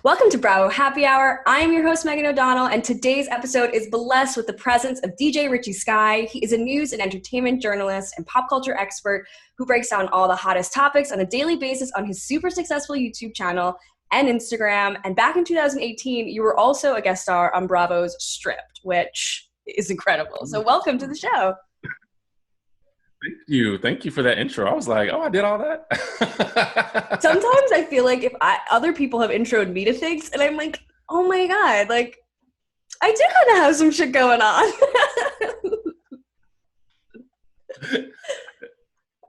Welcome to Bravo Happy Hour. I am your host, Megan O'Donnell, and today's episode is blessed with the presence of DJ Richie Sky. He is a news and entertainment journalist and pop culture expert who breaks down all the hottest topics on a daily basis on his super successful YouTube channel and Instagram. And back in 2018, you were also a guest star on Bravo's Stripped, which is incredible. So welcome to the show. Thank you. Thank you for that intro. I was like, oh, I did all that. Sometimes I feel like if other people have introed me to things and I'm like, oh my God, like I do kind of have some shit going on.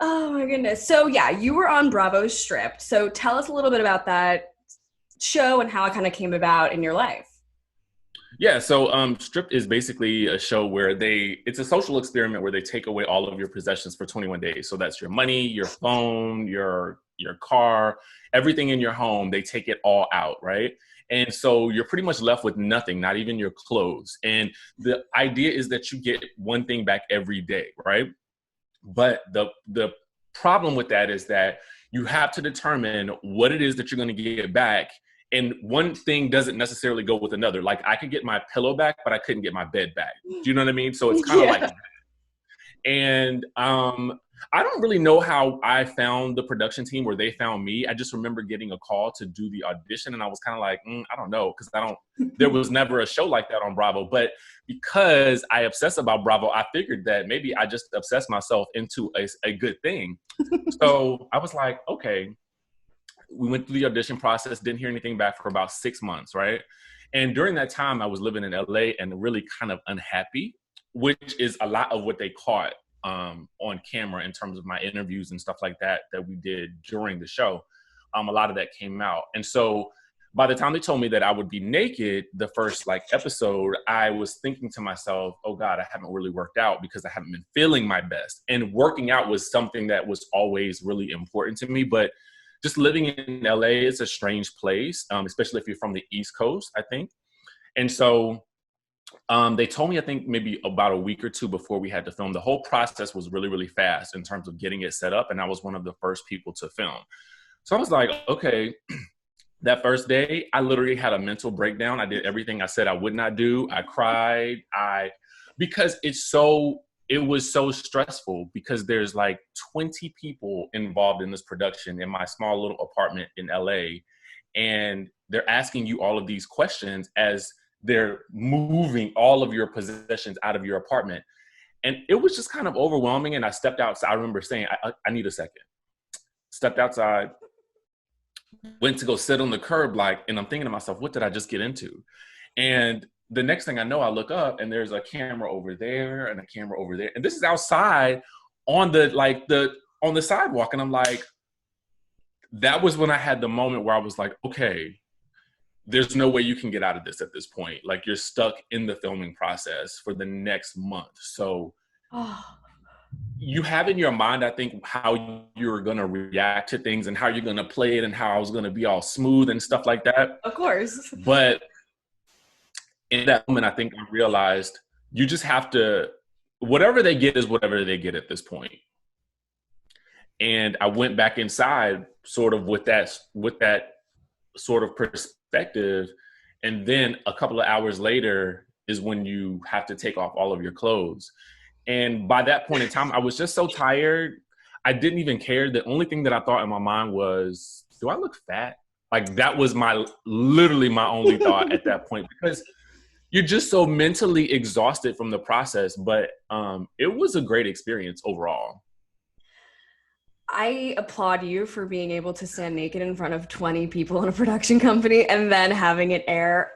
Oh my goodness. So yeah, you were on Bravo's Stripped. So tell us a little bit about that show and how it kind of came about in your life. Yeah, so Stripped is basically a show where it's a social experiment where they take away all of your possessions for 21 days. So that's your money, your phone, your car, everything in your home, they take it all out, right? And so you're pretty much left with nothing, not even your clothes. And the idea is that you get one thing back every day, right? But the problem with that is that you have to determine what it is that you're going to get back. And one thing doesn't necessarily go with another. Like I could get my pillow back, but I couldn't get my bed back. Do you know what I mean? So it's kind of like that. And I don't really know how I found the production team or they found me. I just remember getting a call to do the audition. And I was kind of like, I don't know. Because there was never a show like that on Bravo. But because I obsess about Bravo, I figured that maybe I just obsessed myself into a good thing. So I was like, okay. We went through the audition process, didn't hear anything back for about 6 months, right? And during that time, I was living in LA and really kind of unhappy, which is a lot of what they caught on camera in terms of my interviews and stuff like that we did during the show. A lot of that came out. And so by the time they told me that I would be naked the first episode, I was thinking to myself, oh God, I haven't really worked out because I haven't been feeling my best. And working out was something that was always really important to me. But just living in LA is a strange place, especially if you're from the East Coast, I think. And so they told me, I think maybe about a week or two before we had to film. The whole process was really, really fast in terms of getting it set up. And I was one of the first people to film. So I was like, okay, that first day, I literally had a mental breakdown. I did everything I said I would not do. I cried. Because it was so stressful because there's 20 people involved in this production in my small little apartment in LA. And they're asking you all of these questions as they're moving all of your possessions out of your apartment. And it was just kind of overwhelming. And I stepped outside. I remember saying, I need a second. Stepped outside, went to go sit on the curb, and I'm thinking to myself, what did I just get into? And the next thing I know, I look up and there's a camera over there and a camera over there. And this is outside on on the sidewalk. And I'm like, that was when I had the moment where I was like, okay, there's no way you can get out of this at this point. You're stuck in the filming process for the next month. So you have in your mind, I think, how you're going to react to things and how you're going to play it and how I was going to be all smooth and stuff like that. Of course. But in that moment, I think I realized you just have to, whatever they get is whatever they get at this point. And I went back inside sort of with that sort of perspective. And then a couple of hours later is when you have to take off all of your clothes. And by that point in time, I was just so tired. I didn't even care. The only thing that I thought in my mind was, do I look fat? That was literally my only thought at that point, because you're just so mentally exhausted from the process. But it was a great experience overall. I applaud you for being able to stand naked in front of 20 people in a production company and then having it air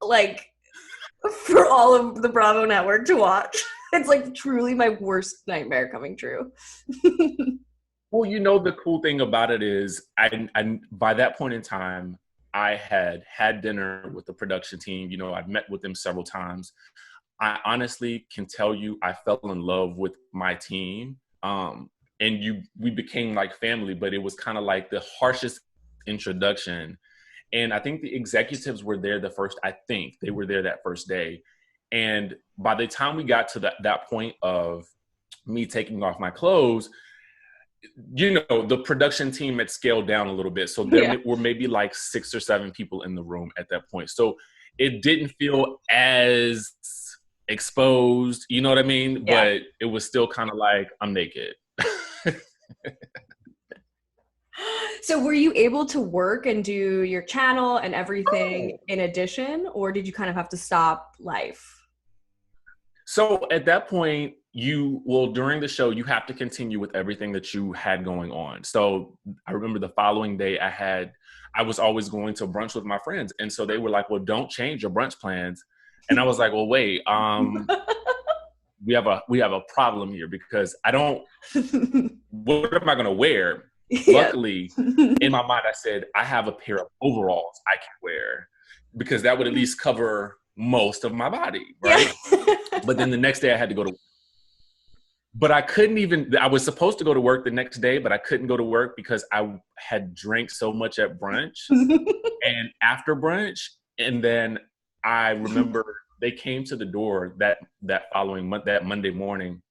for all of the Bravo network to watch. It's truly my worst nightmare coming true. Well, the cool thing about it is I by that point in time, I had dinner with the production team. I'd met with them several times. I honestly can tell you I fell in love with my team. We became like family, but it was kind of like the harshest introduction. And I think the executives were there they were there that first day. And by the time we got to that point of me taking off my clothes, you know, the production team had scaled down a little bit. So there were maybe like 6 or 7 people in the room at that point. So it didn't feel as exposed, you know what I mean? Yeah. But it was still kind of like, I'm naked. So were you able to work and do your channel and everything in addition, or did you kind of have to stop life? So at that point, during the show, you have to continue with everything that you had going on. So I remember the following day I was always going to brunch with my friends. And so they were like, well, don't change your brunch plans. And I was like, well, wait, we have a problem here because what am I going to wear? Luckily, in my mind, I said, I have a pair of overalls I can wear because that would at least cover most of my body, right? But then the next day I had to go to work. But I was supposed to go to work the next day, but I couldn't go to work because I had drank so much at brunch and after brunch. And then I remember they came to the door that Monday morning.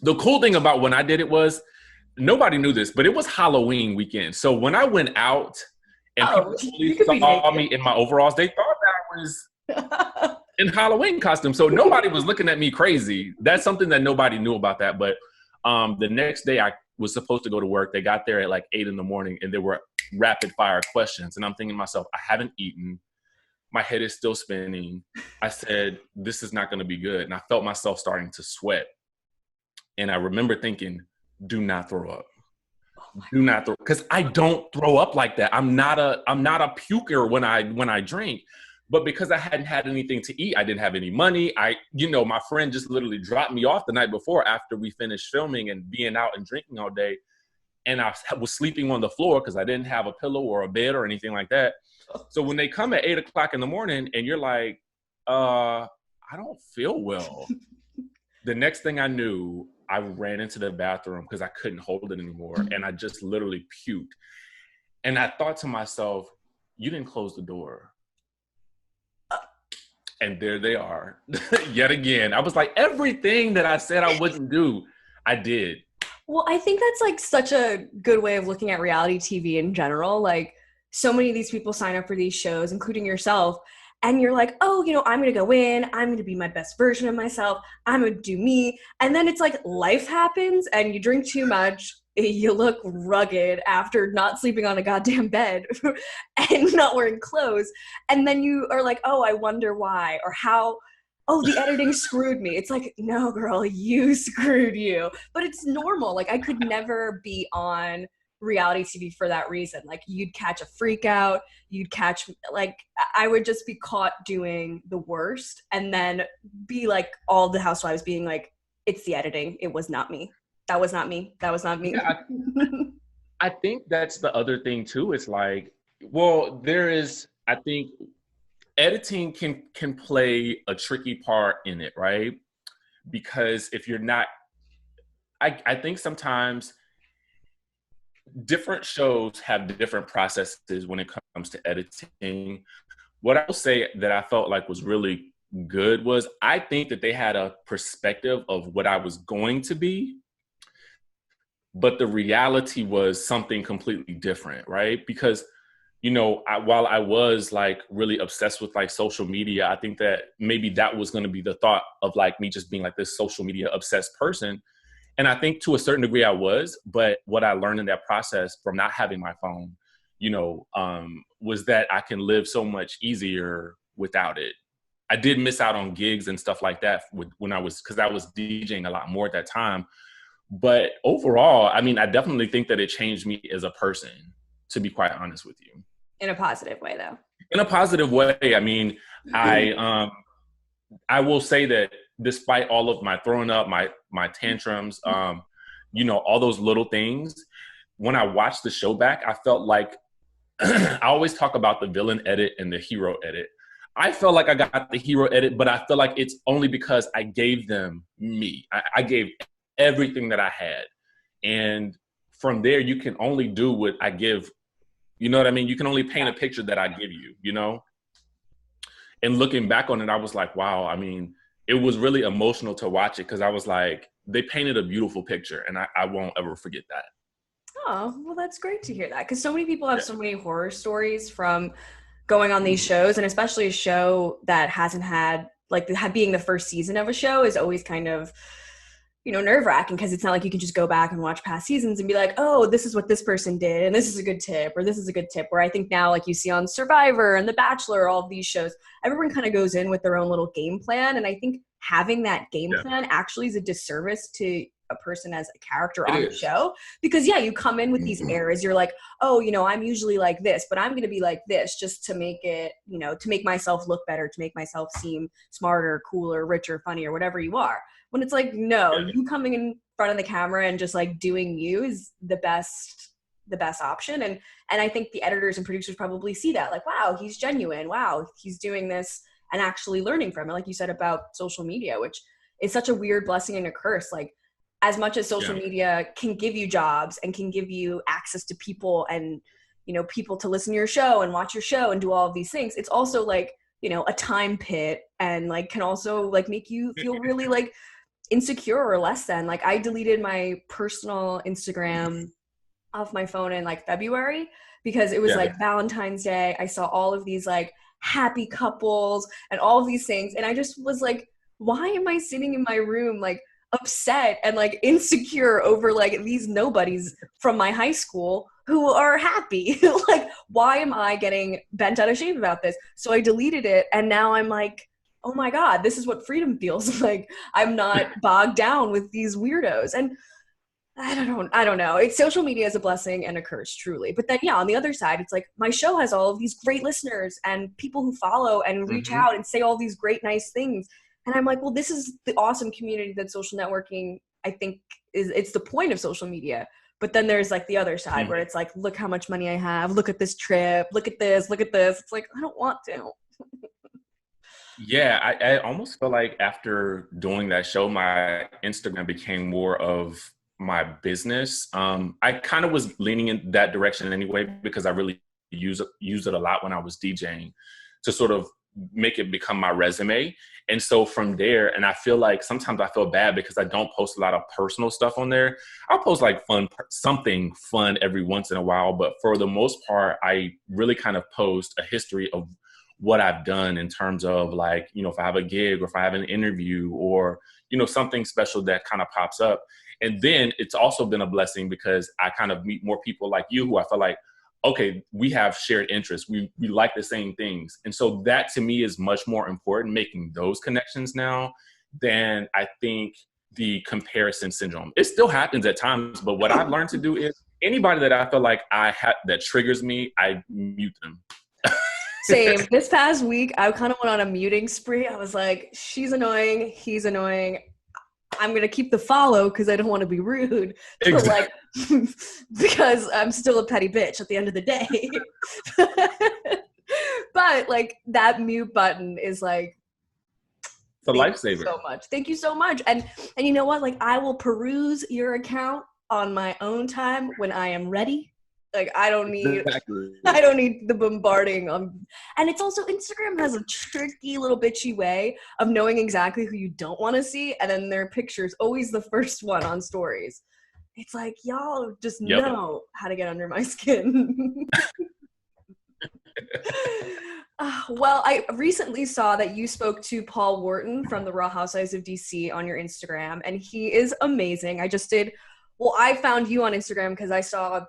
The cool thing about when I did it was, nobody knew this, but it was Halloween weekend. So when I went out and people saw me in my overalls, they thought that I was in Halloween costume. So nobody was looking at me crazy. That's something that nobody knew about that. But the next day I was supposed to go to work. They got there at like 8 a.m. and there were rapid fire questions. And I'm thinking to myself, I haven't eaten. My head is still spinning. I said, this is not going to be good. And I felt myself starting to sweat. And I remember thinking, do not throw up. Do not throw, because I don't throw up like that. I'm not a puker when I drink, but because I hadn't had anything to eat, I didn't have any money. My friend just literally dropped me off the night before after we finished filming and being out and drinking all day, and I was sleeping on the floor because I didn't have a pillow or a bed or anything like that. So when they come at 8 o'clock in the morning and you're like, I don't feel well. The next thing I knew, I ran into the bathroom because I couldn't hold it anymore. And I just literally puked. And I thought to myself, you didn't close the door. And there they are yet again. I was like, everything that I said I wouldn't do, I did. Well, I think that's like such a good way of looking at reality TV in general. Like, so many of these people sign up for these shows, including yourself. And you're like, oh, I'm going to go in. I'm going to be my best version of myself. I'm going to do me. And then it's like life happens and you drink too much. You look rugged after not sleeping on a goddamn bed and not wearing clothes. And then you are like, oh, I wonder why or how. Oh, the editing screwed me. It's like, no, girl, you screwed you. But it's normal. Like, I could never be on reality TV for that reason. Like, you'd catch a freak out, I would just be caught doing the worst and then be like all the housewives being like, it's the editing, it was not me, that was not me. Yeah, I think that's the other thing too. It's like, well, I think editing can play a tricky part in it, right? Because if you're not, I think sometimes different shows have different processes when it comes to editing. What I will say that I felt like was really good was I think that they had a perspective of what I was going to be, but the reality was something completely different, right? Because, while I was like really obsessed with like social media, I think that maybe that was going to be the thought of like me just being like this social media obsessed person. And I think to a certain degree I was, but what I learned in that process from not having my phone, was that I can live so much easier without it. I did miss out on gigs and stuff like that because I was DJing a lot more at that time. But overall, I mean, I definitely think that it changed me as a person, to be quite honest with you. In a positive way, though. In a positive way. I mean, I will say that despite all of my throwing up, my tantrums, all those little things, when I watched the show back, I felt like I always talk about the villain edit and the hero edit. I felt like I got the hero edit, but I feel like it's only because I gave them me. I gave everything that I had. And from there, you can only do what I give. You know what I mean? You can only paint a picture that I give you, And looking back on it, I was like, wow, I mean, it was really emotional to watch it because I was like, they painted a beautiful picture, and I won't ever forget that. Oh, well, that's great to hear that, because so many people have so many horror stories from going on these shows, and especially a show that hasn't had, like, being the first season of a show is always kind of, you know, nerve-wracking, because it's not like you can just go back and watch past seasons and be like, oh, this is what this person did, and this is a good tip, or this is a good tip. Where I think now, like you see on Survivor and The Bachelor, all of these shows, everyone kind of goes in with their own little game plan, and I think having that game plan actually is a disservice to a person as a character on the show, because you come in with these airs. You're like, oh, you know, I'm usually like this, but I'm going to be like this just to make it, you know, to make myself look better, to make myself seem smarter, cooler, richer, funnier, whatever you are. When it's like, no, you coming in front of the camera and just like doing you is the best option. And I think the editors and producers probably see that, like, wow, he's genuine. Wow, he's doing this and actually learning from it. Like you said about social media, which is such a weird blessing and a curse. Like, as much as social media can give you jobs and can give you access to people and, you know, people to listen to your show and watch your show and do all of these things, it's also like, you know, a time pit, and like can also like make you feel really like insecure or less than. Like, I deleted my personal Instagram off my phone in like February because it was like Valentine's Day. I saw all of these like happy couples and all of these things, and I just was like, why am I sitting in my room like upset and like insecure over like these nobodies from my high school who are happy? Like, why am I getting bent out of shape about this? So I deleted it, and now I'm like, oh my God, this is what freedom feels like. I'm not bogged down with these weirdos. And I don't know. It's, social media is a blessing and a curse, truly. But then, on the other side, it's like my show has all of these great listeners and people who follow and reach out and say all these great, nice things. And I'm like, well, this is the awesome community that social networking, I think, it's the point of social media. But then there's like the other side where it's like, look how much money I have. Look at this trip. Look at this. Look at this. It's like, I don't want to. Yeah, I almost feel like after doing that show, my Instagram became more of my business. I kind of was leaning in that direction anyway, because I really use it a lot when I was DJing to sort of make it become my resume. And so from there, and I feel like sometimes I feel bad because I don't post a lot of personal stuff on there. I'll post like something fun every once in a while, but for the most part, I really kind of post a history of what I've done in terms of like, you know, if I have a gig or if I have an interview or, you know, something special that kind of pops up. And then it's also been a blessing because I kind of meet more people like you who I feel like, okay, we have shared interests. We like the same things. And so that to me is much more important, making those connections now, than I think the comparison syndrome. It still happens at times, but what I've learned to do is anybody that I feel like that triggers me, I mute them. Same. This past week, I kind of went on a muting spree. I was like, she's annoying, he's annoying. I'm going to keep the follow because I don't want to be rude. Exactly. Like, because I'm still a petty bitch at the end of the day. But like that mute button is like, it's a lifesaver. So much. Thank you so much. And you know what? Like, I will peruse your account on my own time when I am ready. Like, I don't need the bombarding. And it's also, Instagram has a tricky little bitchy way of knowing exactly who you don't want to see. And then their picture's always the first one on stories. It's like, y'all just know how to get under my skin. Well, I recently saw that you spoke to Paul Wharton from the Real Housewives of DC on your Instagram, and he is amazing. I found you on Instagram because I saw,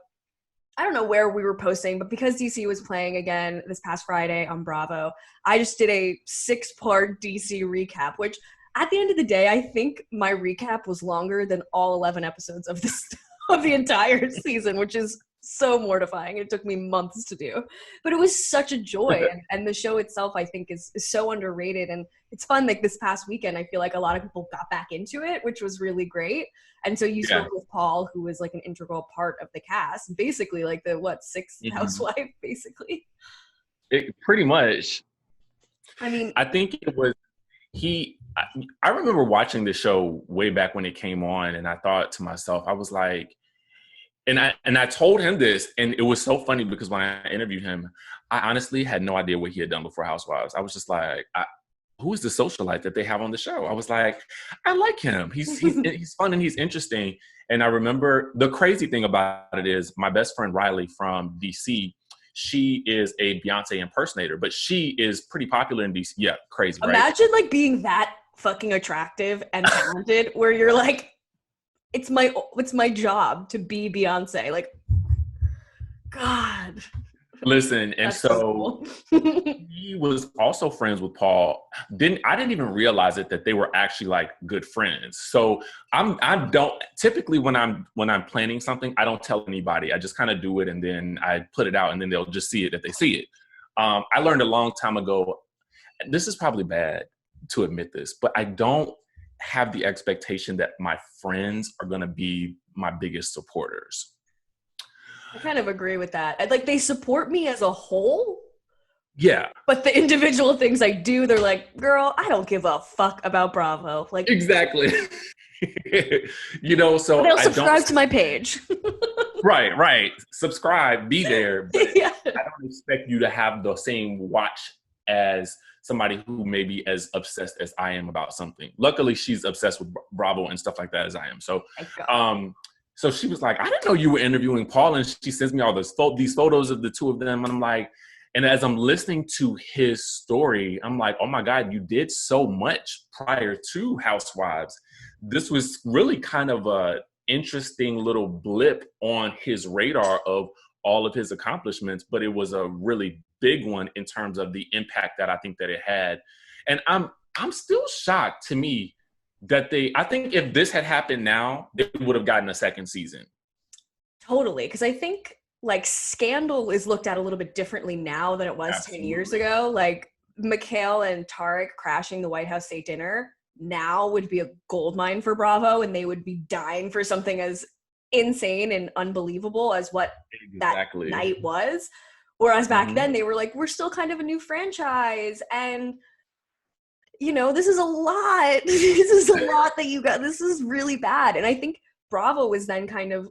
I don't know where we were posting, but because DC was playing again this past Friday on Bravo, I just did a 6-part DC recap, which at the end of the day, I think my recap was longer than all 11 episodes of the entire season, which is so mortifying. It took me months to do, but it was such a joy. And the show itself, I think, is so underrated. And it's fun. Like this past weekend, I feel like a lot of people got back into it, which was really great. And so you spoke with Paul, who was like an integral part of the cast, basically like the sixth housewife, basically. Pretty much. I mean, I think it was I remember watching the show way back when it came on, and I thought to myself, I was like, and I told him this, and it was so funny because when I interviewed him, I honestly had no idea what he had done before Housewives. I was just like, who is the socialite that they have on the show? I was like, I like him. He's fun and he's interesting. And I remember the crazy thing about it is my best friend Riley from DC, she is a Beyonce impersonator, but she is pretty popular in DC. Yeah, crazy, right? Imagine like being that fucking attractive and talented where you're like, it's my job to be Beyonce. Like, God. Listen, and so he was also friends with Paul. I didn't even realize that they were actually like good friends. So I don't typically when I'm planning something, I don't tell anybody. I just kind of do it and then I put it out and then they'll just see it if they see it. I learned a long time ago, this is probably bad to admit this, but I don't have the expectation that my friends are going to be my biggest supporters. I kind of agree with that. Like, they support me as a whole. Yeah. But the individual things I do, they're like, girl, I don't give a fuck about Bravo. Like, exactly. You know, so they'll subscribe to my page. Right. Subscribe, be there. But yeah. I don't expect you to have the same watch as somebody who may be as obsessed as I am about something. Luckily, she's obsessed with Bravo and stuff like that as I am. So, so she was like, I didn't know you were interviewing Paul. And she sends me all these photos of the two of them. And I'm like, and as I'm listening to his story, I'm like, oh my God, you did so much prior to Housewives. This was really kind of a interesting little blip on his radar of all of his accomplishments, but it was a really big one in terms of the impact that I think that it had. And I'm still shocked to me that I think if this had happened now, they would have gotten a second season. Totally. Because I think like Scandal is looked at a little bit differently now than it was Absolutely. 10 years ago. Like Mikhail and Tarek crashing the White House state dinner now would be a goldmine for Bravo, and they would be dying for something as insane and unbelievable as what that night was. Whereas back then they were like, we're still kind of a new franchise, and you know, this is a lot. This is a lot that you got. This is really bad. And I think Bravo was then kind of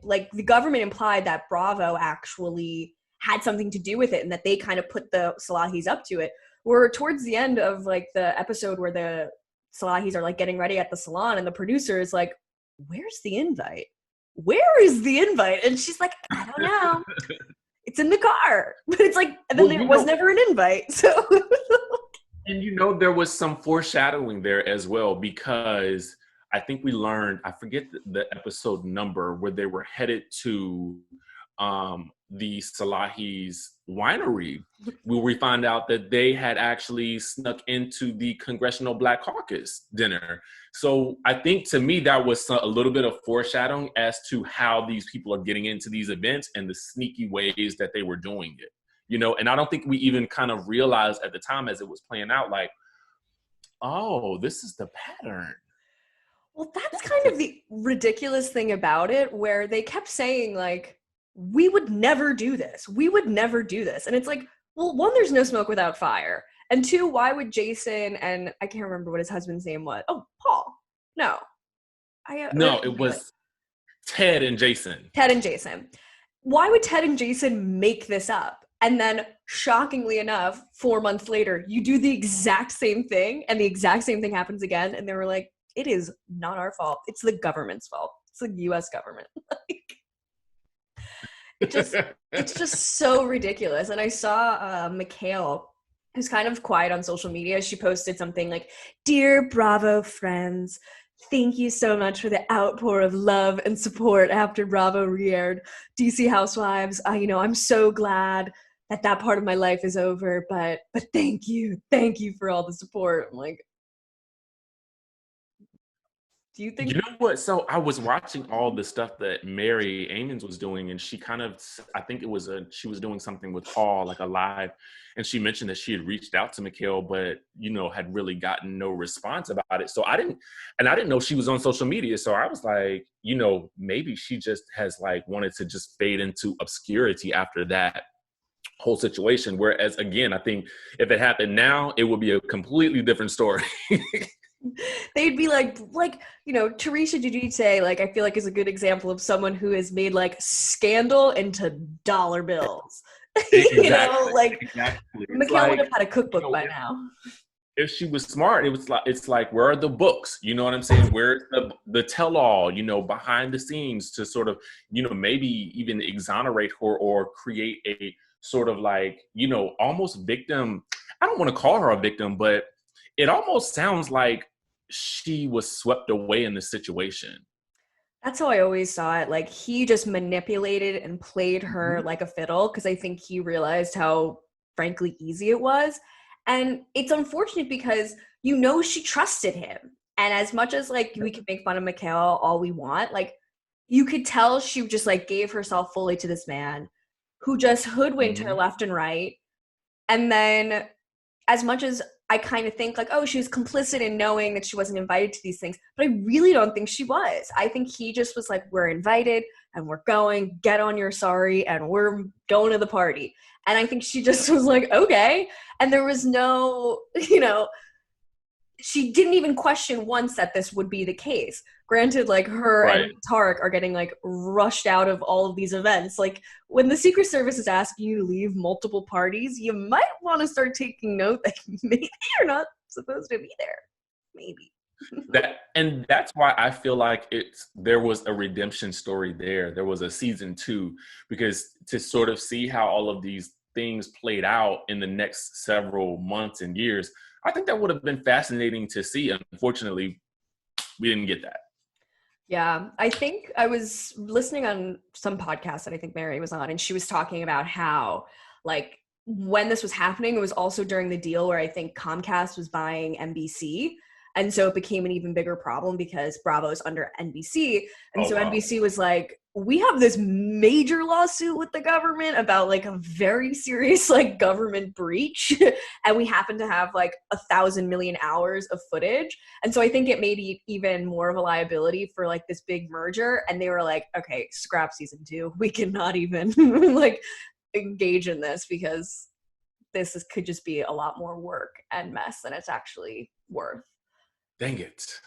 like the government implied that Bravo actually had something to do with it and that they kind of put the Salahis up to it. Where towards the end of like the episode where the Salahis are like getting ready at the salon and the producer is like, where's the invite? Where is the invite? And she's like, I don't know. It's in the car. But it's like, and then there was never an invite. So and you know, there was some foreshadowing there as well, because I think we learned, I forget the episode number, where they were headed to the Salahis winery, where we find out that they had actually snuck into the Congressional Black Caucus dinner. So I think to me, that was a little bit of foreshadowing as to how these people are getting into these events and the sneaky ways that they were doing it. You know, and I don't think we even kind of realized at the time as it was playing out, like, oh, this is the pattern. Well, that's kind of the ridiculous thing about it, where they kept saying, like, we would never do this. We would never do this. And it's like, well, one, there's no smoke without fire. And two, why would Jason and I can't remember what his husband's name was. Oh, Paul. No. No, it was Ted and Jason. Ted and Jason. Why would Ted and Jason make this up? And then, shockingly enough, 4 months later, you do the exact same thing, and the exact same thing happens again. And they were like, it is not our fault. It's the government's fault. It's the U.S. government. It's just so ridiculous. And I saw Mikhail, who's kind of quiet on social media. She posted something like, "Dear Bravo friends, thank you so much for the outpour of love and support after Bravo re-aired DC Housewives. I'm so glad that part of my life is over, but thank you for all the support." I'm like, do you think? You know what? So I was watching all the stuff that Mary Amons was doing, and she kind of, I think it was she was doing something with Paul, like a live, and she mentioned that she had reached out to Mikhail, but, had really gotten no response about it. So I didn't know she was on social media. So I was like, maybe she just has like wanted to just fade into obscurity after that whole situation. Whereas again, I think if it happened now, it would be a completely different story. They'd be like, Teresa Giudice, like, I feel like is a good example of someone who has made like scandal into dollar bills. You know, Exactly. like Exactly. It's Mikhail would like, have had a cookbook you know, by now. if she was smart, it's like where are the books? You know what I'm saying? Where's the tell all? You know, behind the scenes to sort of, you know, maybe even exonerate her or create a sort of like, you know, almost victim. I don't want to call her a victim, but it almost sounds like she was swept away in the situation. That's how I always saw it. Like he just manipulated and played her Mhm. like a fiddle because I think he realized how frankly easy it was. And it's unfortunate because you know she trusted him. And as much as like we can make fun of Mikhail all we want, like you could tell she just like gave herself fully to this man who just hoodwinked her Mhm. left and right. And then as much as I kind of think like, oh, she was complicit in knowing that she wasn't invited to these things, but I really don't think she was. I think he just was like, we're invited and we're going, get on your sorry, and we're going to the party. And I think she just was like, okay. And there was no, you know, she didn't even question once that this would be the case. Granted, like her Right. and Tarek are getting like rushed out of all of these events. Like when the Secret Service is asking you to leave multiple parties, you might want to start taking note that maybe you're not supposed to be there. Maybe. That's why I feel like there was a redemption story there. There was a season 2 because to sort of see how all of these things played out in the next several months and years, I think that would have been fascinating to see. Unfortunately, we didn't get that. Yeah, I think I was listening on some podcast that I think Mary was on, and she was talking about how, like, when this was happening, it was also during the deal where I think Comcast was buying NBC. And so it became an even bigger problem because Bravo is under NBC. And Oh so wow. NBC was like, we have this major lawsuit with the government about like a very serious like government breach. And we happen to have like 1,000 million hours of footage. And so I think it made it even more of a liability for like this big merger. And they were like, okay, scrap season 2. We cannot even like engage in this because could just be a lot more work and mess than it's actually worth. Dang it.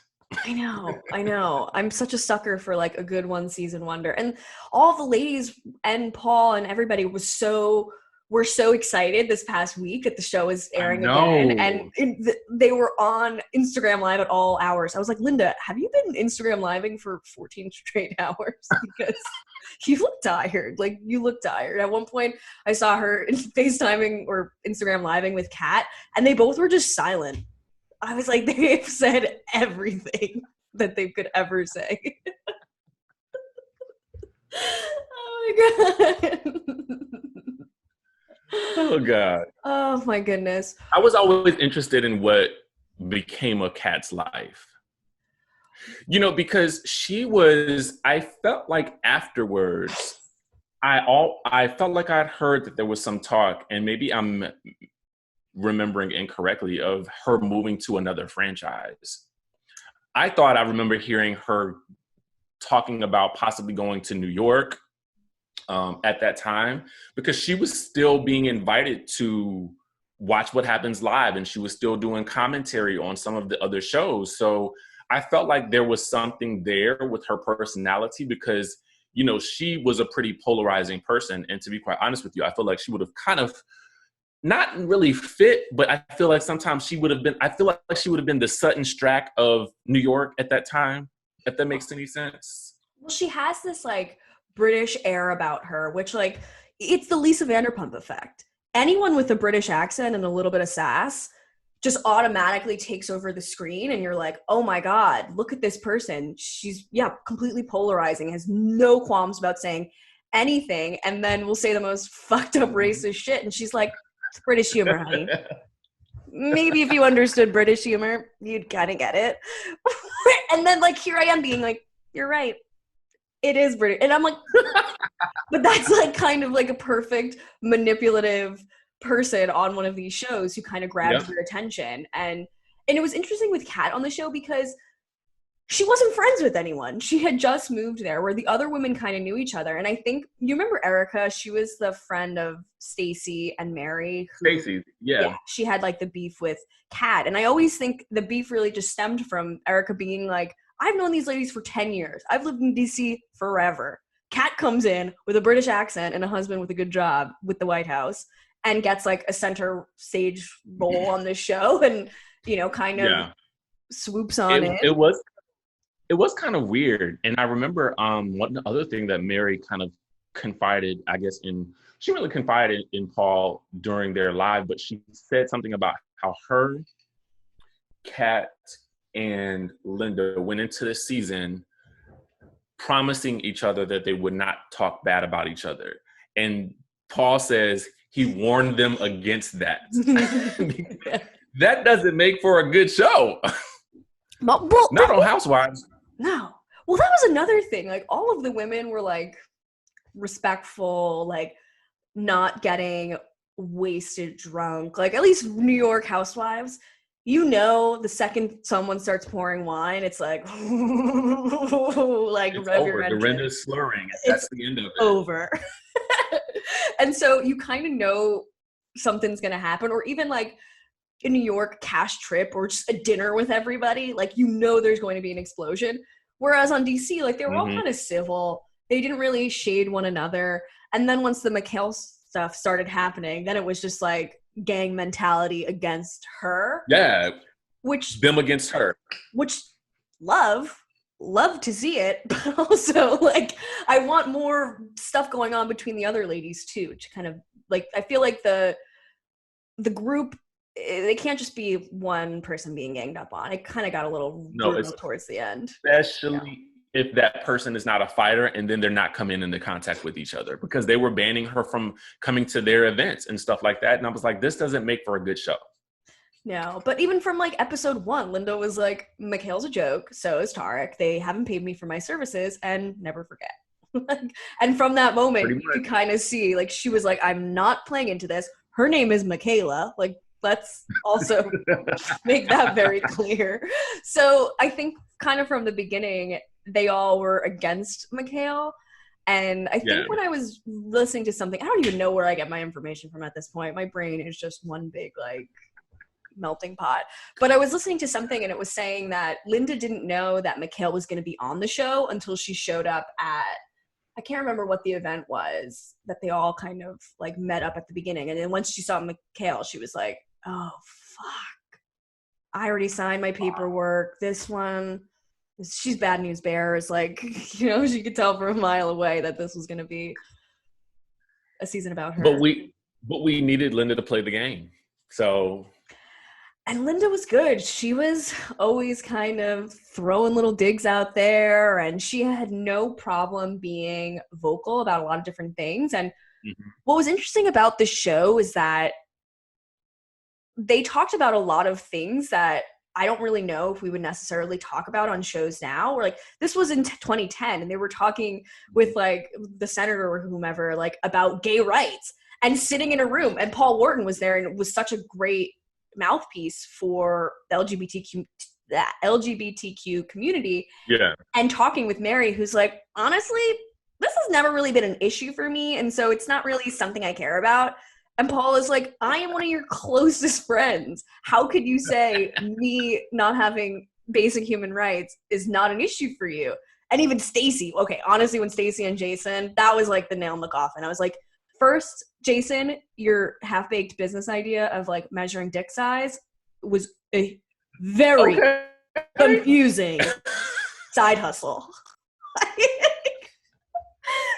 I know, I know. I'm such a sucker for like a good one season wonder. And all the ladies and Paul and everybody were so excited this past week that the show is I airing again. And know. they were on Instagram Live at all hours. I was like, Linda, have you been Instagram living for 14 straight hours? Because you look tired. Like you look tired. At one point I saw her FaceTiming or Instagram living with Kat, and they both were just silent. I was like, they've said everything that they could ever say. Oh my god. Oh God. Oh my goodness. I was always interested in what became of Kat's life. You know, because I felt like afterwards, I felt like I'd heard that there was some talk, and maybe I'm remembering incorrectly, of her moving to another franchise. I thought I remember hearing her talking about possibly going to New York at that time, because she was still being invited to watch What Happens Live, and she was still doing commentary on some of the other shows. So I felt like there was something there with her personality, because, you know, she was a pretty polarizing person. And to be quite honest with you, I feel like she would have kind of not really fit, but I feel like sometimes I feel like she would have been the Sutton Strack of New York at that time, if that makes any sense. Well, she has this like British air about her, which like it's the Lisa Vanderpump effect. Anyone with a British accent and a little bit of sass just automatically takes over the screen, and you're like, oh my god, look at this person. She's completely polarizing, has no qualms about saying anything, and then will say the most fucked up racist shit, and she's like, it's British humor, honey. Maybe if you understood British humor, you'd kind of get it. And then like here I am being like, you're right, it is British. And I'm like, but that's like kind of like a perfect manipulative person on one of these shows who kind of grabs Yeah. your attention. And it was interesting with Kat on the show because she wasn't friends with anyone. She had just moved there where the other women kind of knew each other. And I think you remember Erica, she was the friend of Stacy and Mary. Stacey, yeah. She had like the beef with Kat. And I always think the beef really just stemmed from Erica being like, I've known these ladies for 10 years. I've lived in DC forever. Kat comes in with a British accent and a husband with a good job with the White House and gets like a center stage role on this show and, you know, kind of swoops on in. It was kind of weird. And I remember one other thing that Mary kind of confided, I guess, she really confided in Paul during their live, but she said something about how her, Kat, and Linda went into the season promising each other that they would not talk bad about each other. And Paul says he warned them against that. That doesn't make for a good show. Not on Housewives. No. Well, that was another thing. Like, all of the women were, like, respectful, like, not getting wasted drunk. Like, at least New York Housewives, you know, the second someone starts pouring wine, it's like, like, it's rev over. your engine. Dorinda's slurring. That's the end of it. Over. And so you kind of know something's going to happen. Or even, like, in New York, cash trip or just a dinner with everybody, like, you know there's going to be an explosion. Whereas on DC, like, they were all kind of civil. They didn't really shade one another. And then once the Mikhail stuff started happening, then it was just like gang mentality against her. Yeah. Which them against her. Which love to see it, but also, like, I want more stuff going on between the other ladies too, to kind of, like, I feel like the group, they can't just be one person being ganged up on. It kind of got a little brutal towards the end. Especially if that person is not a fighter and then they're not coming into contact with each other, because they were banning her from coming to their events and stuff like that. And I was like, this doesn't make for a good show. No, but even from, like, episode 1, Linda was like, Mikhail's a joke, so is Tarek. They haven't paid me for my services, and never forget. And from that moment, you could kind of see, like, she was like, I'm not playing into this. Her name is Michaela. Like, let's also make that very clear. So I think kind of from the beginning, they all were against Mikhail. And I think when I was listening to something, I don't even know where I get my information from at this point. My brain is just one big, like, melting pot. But I was listening to something and it was saying that Linda didn't know that Mikhail was going to be on the show until she showed up at, I can't remember what the event was, that they all kind of, like, met up at the beginning. And then once she saw Mikhail, she was like, oh, fuck. I already signed my paperwork. This one, she's bad news bears. Like, you know, she could tell from a mile away that this was going to be a season about her. But we needed Linda to play the game. So... And Linda was good. She was always kind of throwing little digs out there, and she had no problem being vocal about a lot of different things. And what was interesting about the show is that they talked about a lot of things that I don't really know if we would necessarily talk about on shows now. Or, like, this was in 2010, and they were talking with, like, the senator or whomever, like, about gay rights, and sitting in a room. And Paul Wharton was there, and it was such a great mouthpiece for the LGBTQ community. Yeah. And talking with Mary, who's like, honestly, this has never really been an issue for me, and so it's not really something I care about. And Paul is like, I am one of your closest friends. How could you say me not having basic human rights is not an issue for you? And even Stacey, okay, honestly, when Stacey and Jason, that was like the nail in the coffin. I was like, first, Jason, your half-baked business idea of, like, measuring dick size was a very confusing side hustle.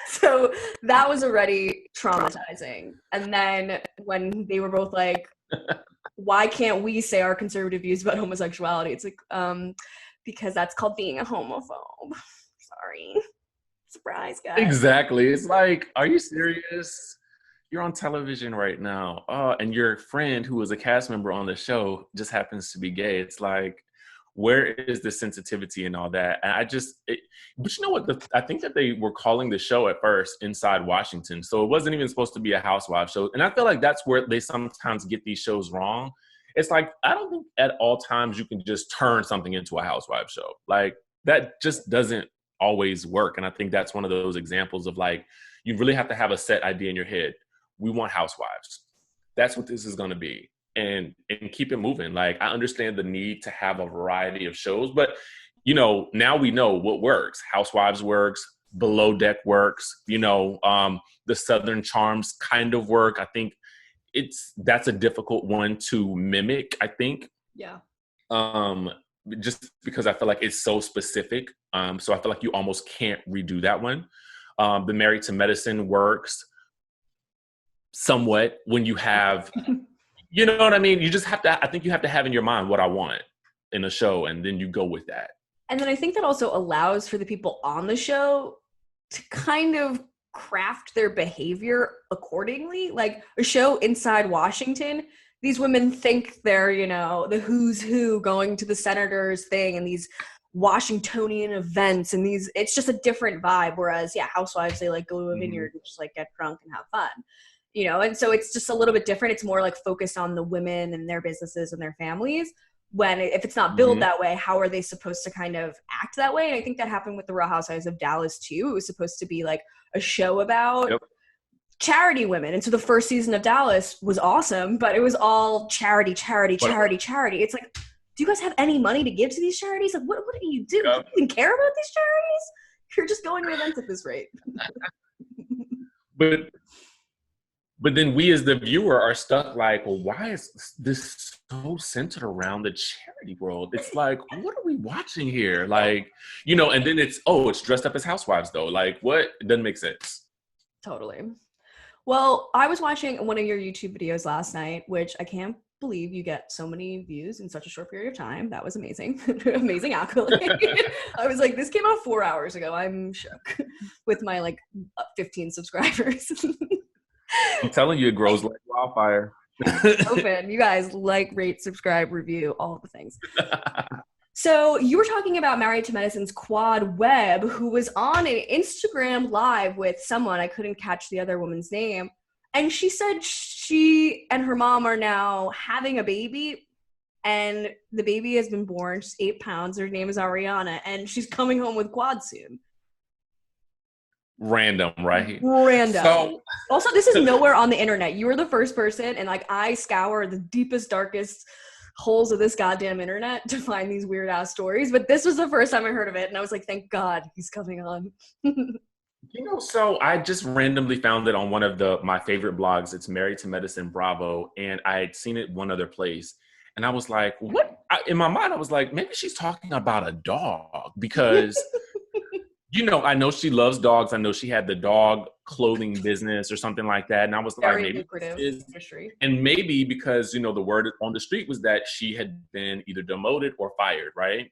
So that was already traumatizing. And then when they were both like, why can't we say our conservative views about homosexuality? It's like, because that's called being a homophobe. Sorry. Surprise, guys. Exactly. It's like, are you serious? You're on television right now. And your friend who was a cast member on the show just happens to be gay. It's like, where is the sensitivity and all that? And but you know what? I think that they were calling the show at first Inside Washington. So it wasn't even supposed to be a housewife show. And I feel like that's where they sometimes get these shows wrong. It's like, I don't think at all times you can just turn something into a housewife show. Like, that just doesn't always work. And I think that's one of those examples of, like, you really have to have a set idea in your head. We want housewives. That's what this is going to be. And keep it moving. Like, I understand the need to have a variety of shows, but, you know, now we know what works. Housewives works. Below Deck works, the Southern Charms kind of work. I think that's a difficult one to mimic, I think. Yeah. Just because I feel like it's so specific. So I feel like you almost can't redo that one. The Married to Medicine works somewhat when you have, you know what I mean? You just have to, I think you have to have in your mind what I want in a show, and then you go with that. And then I think that also allows for the people on the show to kind of craft their behavior accordingly. Like a show inside Washington, these women think they're, the who's who going to the senators thing and these Washingtonian events and it's just a different vibe. Whereas, Housewives, they like go to a vineyard and just like get drunk and have fun, and so it's just a little bit different. It's more like focused on the women and their businesses and their families. If it's not billed that way, how are they supposed to kind of act that way? And I think that happened with the Real Housewives of Dallas too. It was supposed to be like a show about charity women. And so the first season of Dallas was awesome, but it was all charity. It's like, do you guys have any money to give to these charities? Like, what do you do? Do you even care about these charities? You're just going to events at this rate. But then we as the viewer are stuck like, well, why is this so centered around the charity world? It's like, what are we watching here? Like, and then it's dressed up as housewives though. Like, what? It doesn't make sense. Totally. Well, I was watching one of your YouTube videos last night, which I can't believe you get so many views in such a short period of time. That was amazing. Amazing accolade. I was like, this came out 4 hours ago. I'm shook with my 15 subscribers. I'm telling you, it grows like wildfire. Open. You guys rate, subscribe, review, all of the things. So you were talking about Married to Medicine's Quad Webb, who was on an Instagram live with someone. I couldn't catch the other woman's name. And she said she and her mom are now having a baby. And the baby has been born. She's 8 pounds. Her name is Ariana. And she's coming home with Quad soon. Random, right? Random. So, also, this is nowhere on the internet. You were the first person, and I scour the deepest, darkest holes of this goddamn internet to find these weird ass stories. But this was the first time I heard of it, and I was like, thank God he's coming on. So I just randomly found it on one of my favorite blogs. It's Married to Medicine Bravo, and I had seen it one other place, and I was like, what? In my mind, I was like, maybe she's talking about a dog because. I know she loves dogs. I know she had the dog clothing business or something like that. And I was very like, maybe lucrative industry. And maybe because, the word on the street was that she had been either demoted or fired, right?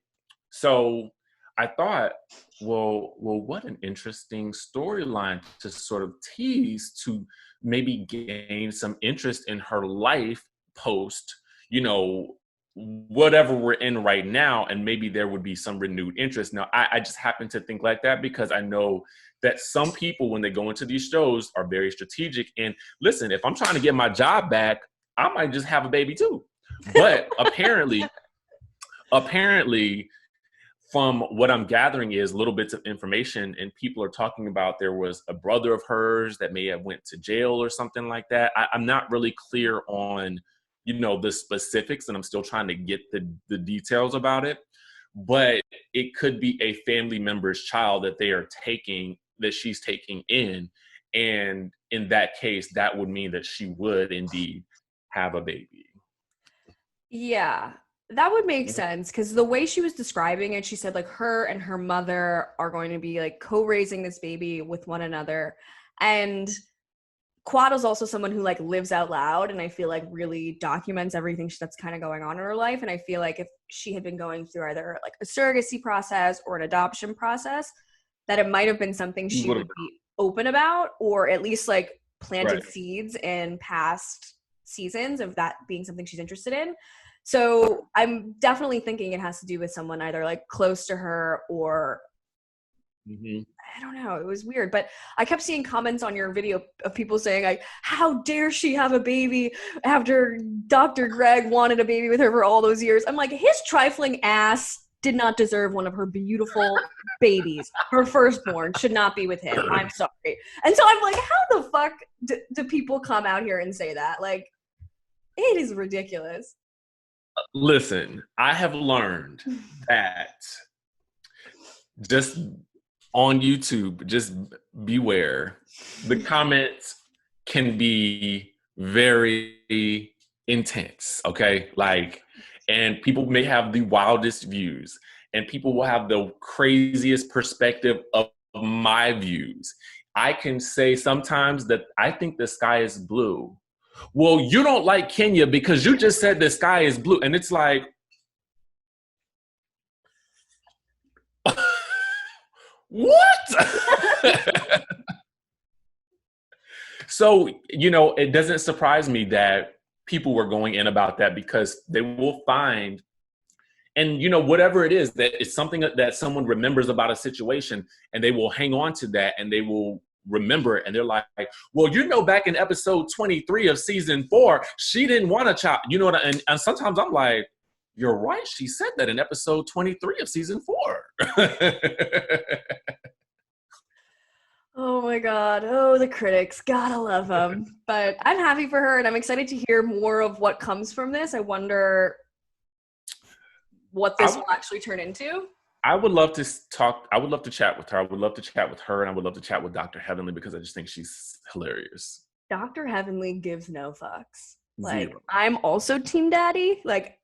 So I thought, well, what an interesting storyline to sort of tease to maybe gain some interest in her life post, whatever we're in right now, and maybe there would be some renewed interest. Now, I just happen to think like that because I know that some people, when they go into these shows, are very strategic. And listen, if I'm trying to get my job back, I might just have a baby too. But apparently, from what I'm gathering is little bits of information, and people are talking about there was a brother of hers that may have went to jail or something like that. I'm not really clear on the specifics, and I'm still trying to get the details about it, but it could be a family member's child that she's taking in. And in that case, that would mean that she would indeed have a baby. Yeah, that would make sense. Cause the way she was describing it, she said her and her mother are going to be co-raising this baby with one another. And Quad is also someone who lives out loud, and I feel really documents everything that's kind of going on in her life. And I feel if she had been going through either a surrogacy process or an adoption process, that it might have been something she would be open about, or at least planted seeds in past seasons of that being something she's interested in. So I'm definitely thinking it has to do with someone either close to her or I don't know. It was weird, but I kept seeing comments on your video of people saying how dare she have a baby after Dr. Greg wanted a baby with her for all those years. I'm like, his trifling ass did not deserve one of her beautiful babies. Her firstborn should not be with him. I'm sorry. And so I'm like, how the fuck do people come out here and say that? It is ridiculous. Listen, I have learned that just on YouTube, just beware. The comments can be very intense, okay? Like, and people may have the wildest views, and people will have the craziest perspective of my views. I can say sometimes that I think the sky is blue. Well, you don't like Kenya because you just said the sky is blue. And it's like, what? So, it doesn't surprise me that people were going in about that, because they will find, and whatever it is, that it's something that someone remembers about a situation, and they will hang on to that, and they will remember it, and they're like, well, back in episode 23 of season 4, she didn't want a child. And sometimes I'm like, you're right, she said that in episode 23 of season 4. Oh my God. Oh, the critics. Gotta love them. But I'm happy for her, and I'm excited to hear more of what comes from this. I wonder what this will actually turn into. I would love to talk. I would love to chat with her. I would love to chat with her, and I would love to chat with Dr. Heavenly, because I just think she's hilarious. Dr. Heavenly gives no fucks. Like, Zero. I'm also Team Daddy. Like,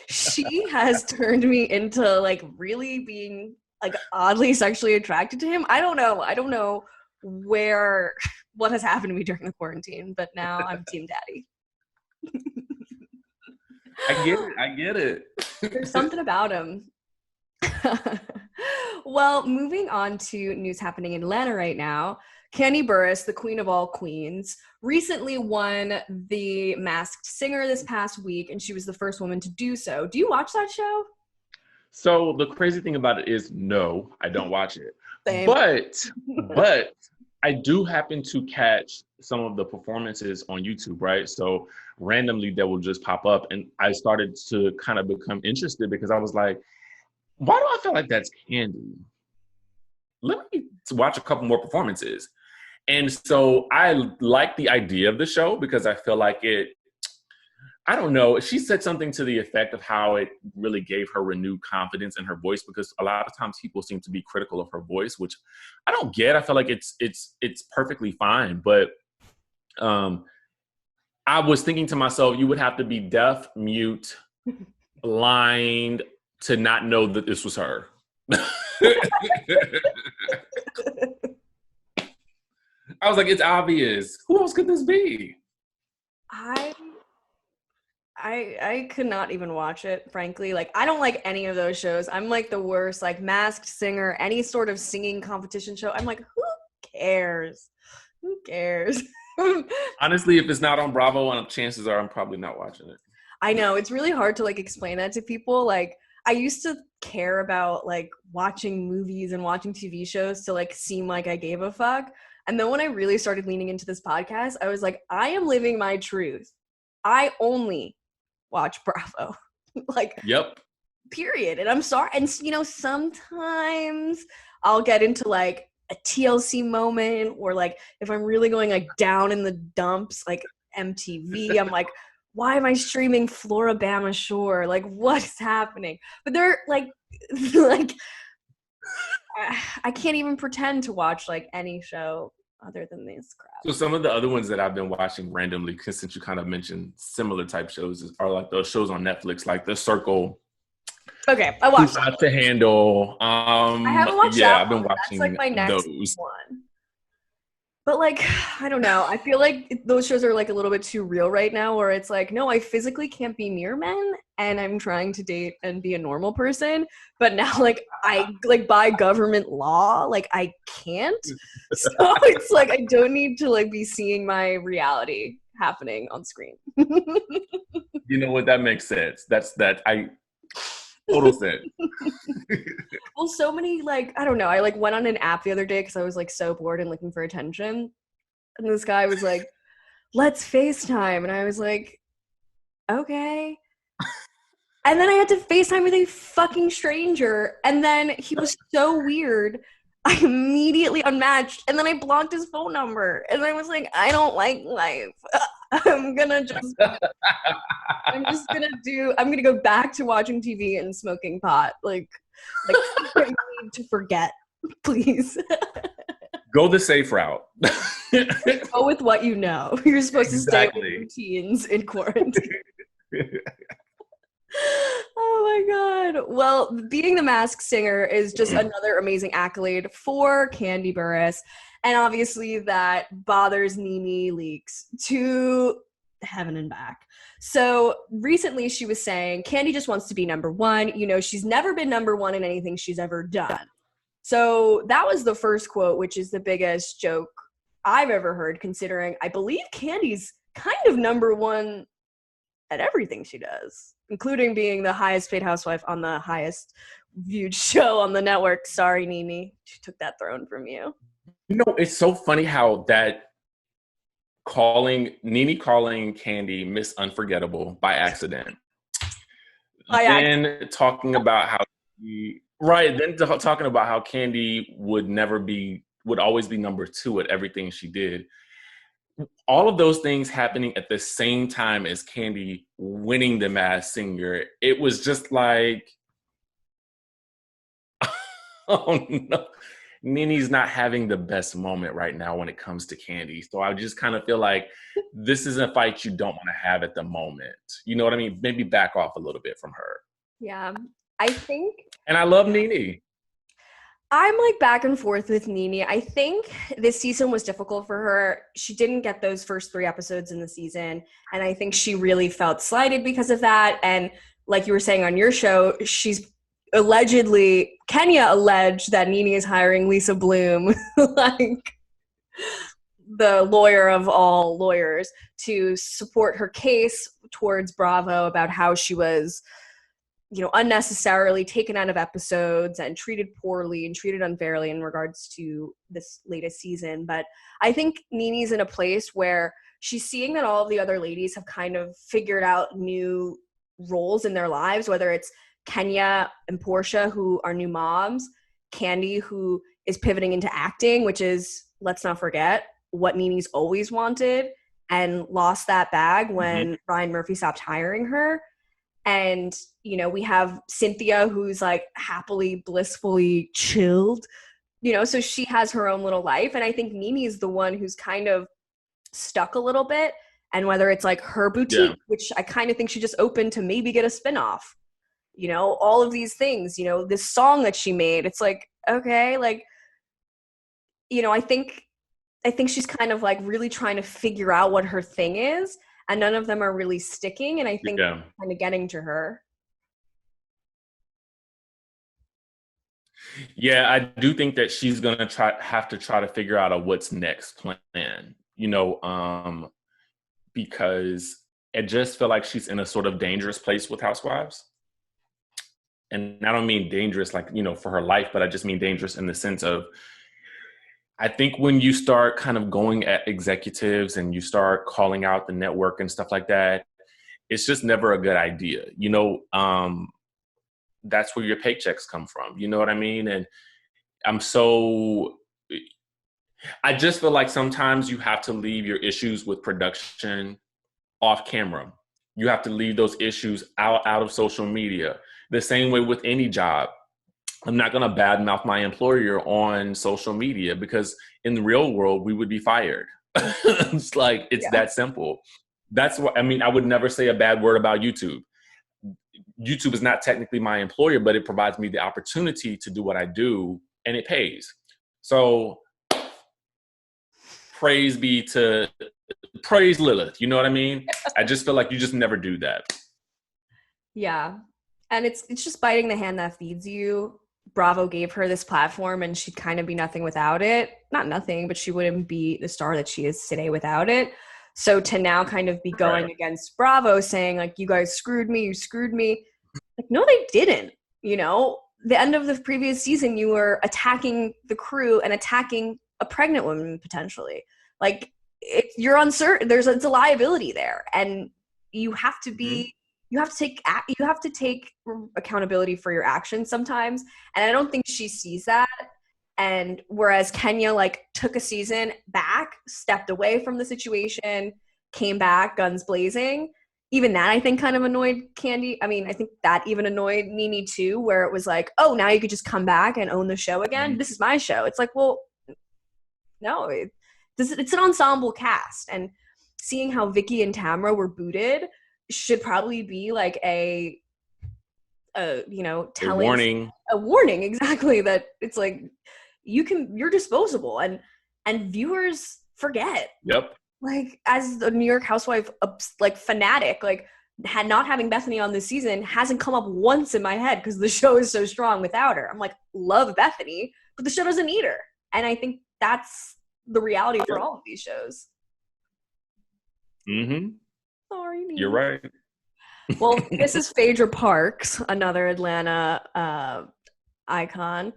she has turned me into like really being like oddly sexually attracted to him. I don't know what has happened to me during the quarantine, but now I'm Team Daddy. I get it. There's something about him. Well, moving on to news happening in Atlanta right now. Kandi Burruss, the queen of all queens, recently won the Masked Singer this past week, and she was the first woman to do so. Do you watch that show? So the crazy thing about it is, no, I don't watch it. Same. But I do happen to catch some of the performances on YouTube, right? So randomly that will just pop up, and I started to kind of become interested, because I was like, why do I feel like that's Kandi? Let me watch a couple more performances. And so I like the idea of the show, because I feel like I don't know, she said something to the effect of how it really gave her renewed confidence in her voice, because a lot of times people seem to be critical of her voice, which I don't get. I feel like it's perfectly fine. But I was thinking to myself, you would have to be deaf, mute, blind to not know that this was her. I was like, it's obvious. Who else could this be? I could not even watch it, frankly. Like, I don't like any of those shows. I'm like the worst, like Masked Singer, any sort of singing competition show. I'm like, who cares? Who cares? Honestly, if it's not on Bravo, and chances are I'm probably not watching it. I know, it's really hard to like explain that to people. Like, I used to care about like watching movies and watching TV shows to like seem like I gave a fuck. And then when I really started leaning into this podcast, I was like, I am living my truth. I only watch Bravo. Like, yep. Period. And I'm sorry. And sometimes I'll get into like a TLC moment, or like if I'm really going like down in the dumps, like MTV, I'm like, why am I streaming Floribama Shore? Like, what is happening? But they're like I can't even pretend to watch like any show other than this crap. So some of the other ones that I've been watching randomly, since you kind of mentioned similar type shows, are like those shows on Netflix, like The Circle. Okay, I watched Not to Handle. I haven't watched that. Yeah, I've been watching. That's like my next those. one. But like, I don't know. I feel like those shows are like a little bit too real right now, where it's like, no, I physically can't be near men, and I'm trying to date and be a normal person. But now, like, I like by government law, like I can't. So it's like I don't need to like be seeing my reality happening on screen. You know what? That makes sense. Total sense. Well, so many, like, I don't know. I like went on an app the other day because I was like so bored and looking for attention. And this guy was like, let's FaceTime. And I was like, okay. And then I had to FaceTime with a fucking stranger. And then he was so weird. I immediately unmatched. And then I blocked his phone number. And I was like, I don't like life. I'm gonna go back to watching TV and smoking pot. Like I need to forget Please. Go the safe route. Go with what you know. You're supposed to stay with Exactly. routines in quarantine. Oh my God. Well, being the Masked Singer is just another amazing accolade for Kandi Burruss. And obviously that bothers Nene Leakes to heaven and back. So recently she was saying Kandi just wants to be number one. You know, she's never been number one in anything she's ever done. So that was the first quote, which is the biggest joke I've ever heard, considering I believe Kandi's kind of number one at everything she does, including being the highest paid housewife on the highest viewed show on the network. Sorry, Nene, she took that throne from you. You know, it's so funny how that Nene calling Kandi Miss Unforgettable by accident. Talking about how talking about how Kandi would always be number two at everything she did. All of those things happening at the same time as Kandi winning the Masked Singer, it was just like, oh no, Nene's not having the best moment right now when it comes to Kandi. So I just kind of feel like this is a fight you don't want to have at the moment. You know what I mean? Maybe back off a little bit from her. Yeah, I think. And I love Nene. I'm like back and forth with Nene. I think this season was difficult for her. She didn't get those first 3 episodes in the season. And I think she really felt slighted because of that. And like you were saying on your show, Kenya alleged that Nene is hiring Lisa Bloom, like the lawyer of all lawyers, to support her case towards Bravo about how she was, you know, unnecessarily taken out of episodes and treated poorly and treated unfairly in regards to this latest season. But I think Nene's in a place where she's seeing that all of the other ladies have kind of figured out new roles in their lives, whether it's Kenya and Portia, who are new moms, Kandi, who is pivoting into acting, which is, let's not forget, what Nene's always wanted and lost that bag when Ryan Murphy stopped hiring her. And, you know, we have Cynthia, who's like happily, blissfully chilled, you know, so she has her own little life. And I think Nene's the one who's kind of stuck a little bit. And whether it's like her boutique, which I kind of think she just opened to maybe get a spinoff, you know, all of these things, you know, this song that she made, it's like, okay, like, you know, I think she's kind of like really trying to figure out what her thing is. And none of them are really sticking, and I think kind of getting to her. Yeah, I do think that she's gonna have to try to figure out a what's next plan. You know, because I just feel like she's in a sort of dangerous place with Housewives. And I don't mean dangerous like, you know, for her life, but I just mean dangerous in the sense of, I think when you start kind of going at executives and you start calling out the network and stuff like that, it's just never a good idea. You know, that's where your paychecks come from. You know what I mean? And I just feel like sometimes you have to leave your issues with production off camera. You have to leave those issues out of social media. The same way with any job. I'm not going to badmouth my employer on social media because in the real world, we would be fired. It's like, it's that simple. That's what, I mean, I would never say a bad word about YouTube. YouTube is not technically my employer, but it provides me the opportunity to do what I do and it pays. So praise Lilith. You know what I mean? I just feel like you just never do that. Yeah. And it's just biting the hand that feeds you. Bravo gave her this platform and she'd kind of be nothing without it. Not nothing, but she wouldn't be the star that she is today without it. So to now kind of be going against Bravo saying like, you guys screwed me, you screwed me. Like, no, they didn't. You know, the end of the previous season, you were attacking the crew and attacking a pregnant woman potentially. Like, you're uncertain. It's a liability there. And you have to be, you have to take accountability for your actions sometimes. And I don't think she sees that. And whereas Kenya like took a season back, stepped away from the situation, came back guns blazing, even that I think kind of annoyed Kandi. I mean, I think that even annoyed Nene too, where it was like, oh, now you could just come back and own the show again. This is my show. It's like, well, no, it's an ensemble cast, and seeing how Vicky and Tamra were booted should probably be like a telling a warning exactly, that it's like you're disposable, and viewers forget. Yep. Like, as the New York housewife like fanatic, like not having Bethany on this season hasn't come up once in my head because the show is so strong without her. I'm like, love Bethany, but the show doesn't need her, and I think that's the reality for all of these shows. Sorry, Nene. You're right. Well, this is Phaedra Parks, another Atlanta icon.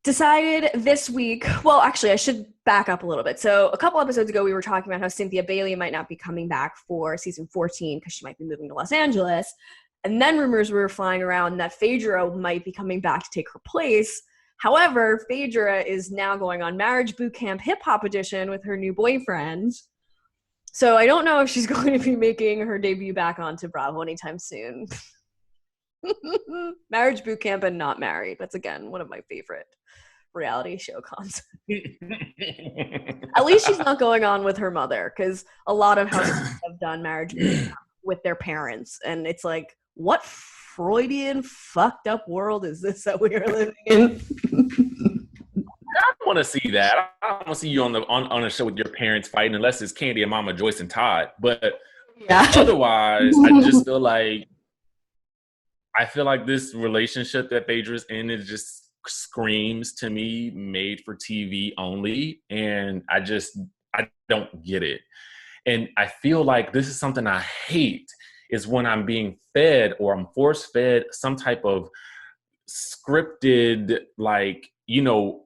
Decided this week, well, actually, I should back up a little bit. So a couple episodes ago, we were talking about how Cynthia Bailey might not be coming back for season 14 because she might be moving to Los Angeles. And then rumors were flying around that Phaedra might be coming back to take her place. However, Phaedra is now going on Marriage Boot Camp Hip Hop Edition with her new boyfriend. So I don't know if she's going to be making her debut back onto Bravo anytime soon. Marriage Boot Camp and Not Married. That's, again, one of my favorite reality show concepts. At least she's not going on with her mother, because a lot of housewives have done Marriage Boot Camp with their parents. And it's like, what Freudian fucked up world is this that we are living in? I want to see that. I don't want to see you on a show with your parents fighting, unless it's Kandi and Mama Joyce and Todd. But otherwise, I just feel like this relationship that Phaedra's in is just screams to me made for TV only, and I don't get it. And I feel like this is something I hate, is when I'm being fed or I'm force fed some type of scripted, like,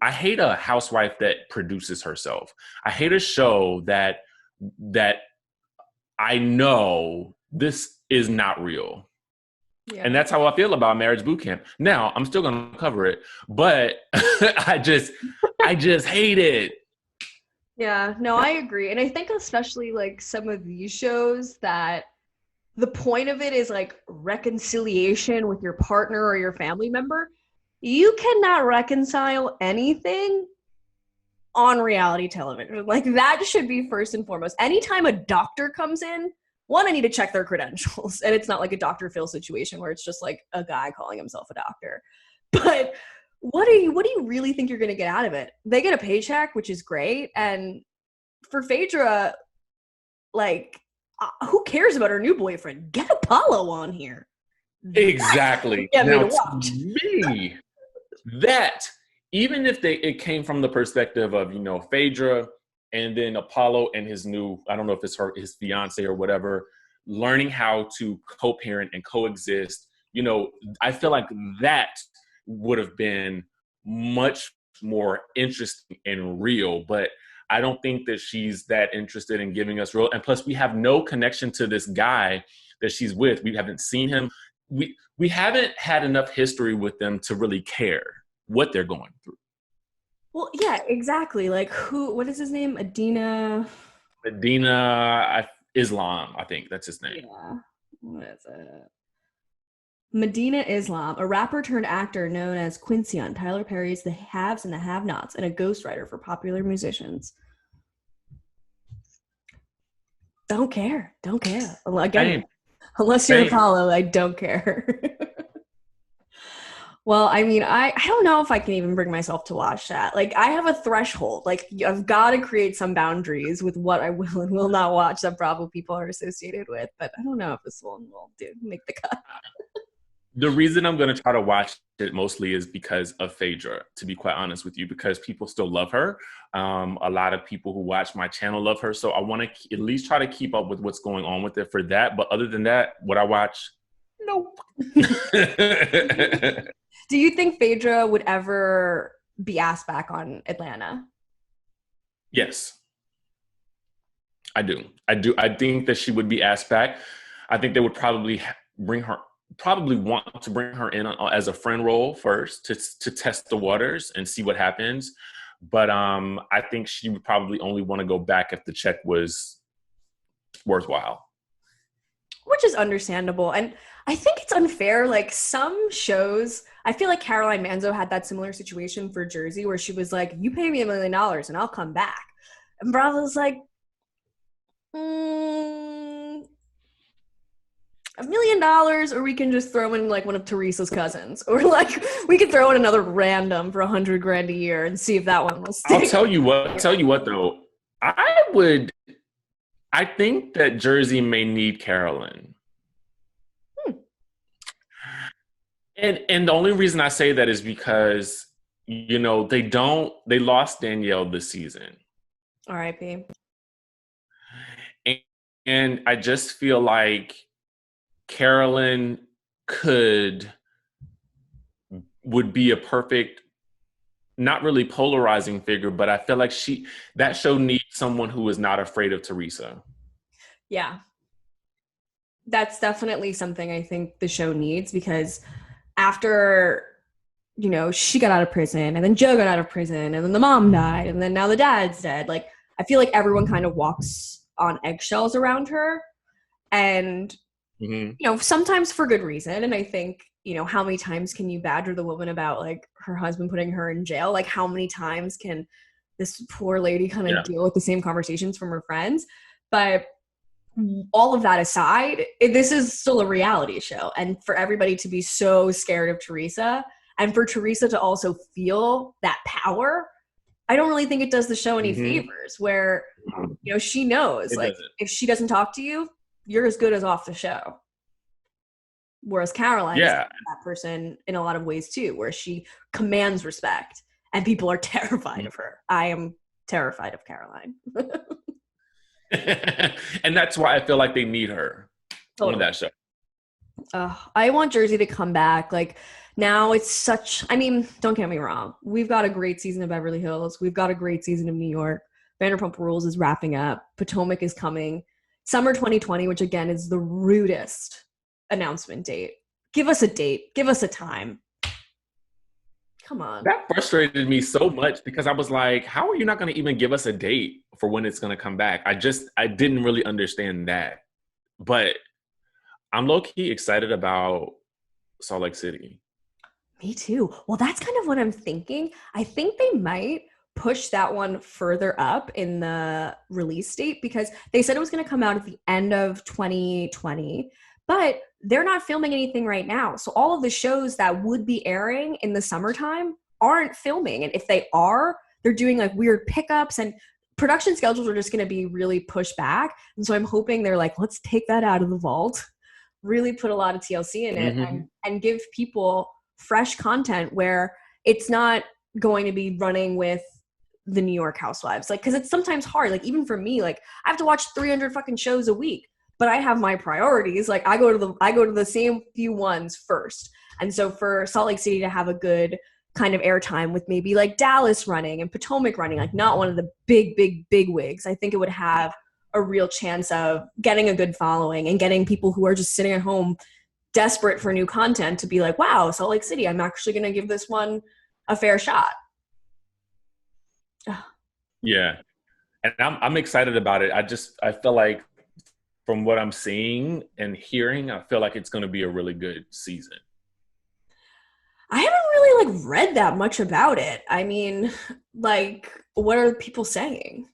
I hate a housewife that produces herself. I hate a show that I know this is not real. Yeah. And that's how I feel about Marriage Boot Camp. Now, I'm still going to cover it, but I just hate it. Yeah, no, I agree. And I think especially like some of these shows that the point of it is like reconciliation with your partner or your family member. You cannot reconcile anything on reality television. Like, that should be first and foremost. Anytime a doctor comes in, one, I need to check their credentials. And it's not like a Dr. Phil situation where it's just like a guy calling himself a doctor. But what do you really think you're going to get out of it? They get a paycheck, which is great. And for Phaedra, like, who cares about her new boyfriend? Get Apollo on here. Exactly. Now, to me, that, even if it came from the perspective of, Phaedra and then Apollo and his new, I don't know if it's his fiance or whatever, learning how to co-parent and coexist, I feel like that would have been much more interesting and real. But I don't think that she's that interested in giving us real. And plus, we have no connection to this guy that she's with. We haven't seen him. We haven't had enough history with them to really care what they're going through. Well, yeah, exactly. Like, what is his name? Medina Islam, I think that's his name. Yeah. What is it? Medina Islam, a rapper turned actor known as Quincy on Tyler Perry's The Haves and the Have-Nots, and a ghostwriter for popular musicians. Don't care. Again, unless you're Apollo, I don't care. Well, I mean, I don't know if I can even bring myself to watch that. Like, I have a threshold. Like, I've got to create some boundaries with what I will and will not watch that Bravo people are associated with. But I don't know if this one will make the cut. The reason I'm going to try to watch it mostly is because of Phaedra, to be quite honest with you, because people still love her. A lot of people who watch my channel love her. So I want to at least try to keep up with what's going on with it for that. But other than that, would I watch? Nope. Do you think Phaedra would ever be asked back on Atlanta? Yes. I do. I think that she would be asked back. I think they would probably want to bring her in as a friend role first to test the waters and see what happens. But I think she would probably only want to go back if the check was worthwhile. which is understandable. And I think it's unfair. Like some shows, I feel like Caroline Manzo had that similar situation for Jersey where she was like, you pay me $1 million and I'll come back. And Bravo's like, $1 million, or we can just throw in like one of Teresa's cousins, or like we could throw in another random for $100,000 a year and see if that one will stick. I'll tell you what though. I think that Jersey may need Carolyn. And the only reason I say that is because, you know, they lost Danielle this season. R.I.P. And I just feel like Carolyn would be a perfect, not really polarizing figure, but I feel like that show needs someone who is not afraid of Teresa. Yeah. That's definitely something I think the show needs, because after, you know, she got out of prison and then Joe got out of prison and then the mom died and then now the dad's dead. Like, I feel like everyone kind of walks on eggshells around her, and, you know, sometimes for good reason. And I think, you know, how many times can you badger the woman about like her husband putting her in jail? Like, how many times can this poor lady kind of deal with the same conversations from her friends? But all of that aside, this is still a reality show. And for everybody to be so scared of Teresa, and for Teresa to also feel that power, I don't really think it does the show any favors, where, you know, she knows, like, if she doesn't talk to you, you're as good as off the show. Whereas Caroline is that person in a lot of ways too, where she commands respect and people are terrified of her. I am terrified of Caroline. And that's why I feel like they need her on that show. I want Jersey to come back. Like, now it's such, I mean, don't get me wrong, we've got a great season of Beverly Hills, we've got a great season of New York, Vanderpump Rules is wrapping up, Potomac is coming, summer 2020, which again is the rudest announcement date. Give us a date, give us a time. Come on. That frustrated me so much, because I was like, how are you not going to even give us a date for when it's going to come back? I didn't really understand that. But I'm low-key excited about Salt Lake City. Me too. Well, that's kind of what I'm thinking. I think they might push that one further up in the release date, because they said it was going to come out at the end of 2020, but they're not filming anything right now. So all of the shows that would be airing in the summertime aren't filming. And if they are, they're doing like weird pickups, and production schedules are just going to be really pushed back. And so I'm hoping they're like, let's take that out of the vault, really put a lot of TLC in it, and give people fresh content where it's not going to be running with the New York Housewives. Like, because it's sometimes hard. Like, even for me, like, I have to watch 300 fucking shows a week, but I have my priorities. Like, I go to the same few ones first. And so for Salt Lake City to have a good kind of airtime with maybe like Dallas running and Potomac running, like not one of the big wigs, I think it would have a real chance of getting a good following and getting people who are just sitting at home desperate for new content to be like, wow, Salt Lake City, I'm actually going to give this one a fair shot. Yeah. And I'm excited about it. I feel like from what I'm seeing and hearing, I feel like it's going to be a really good season. I haven't really like read that much about it. I mean, like, what are people saying?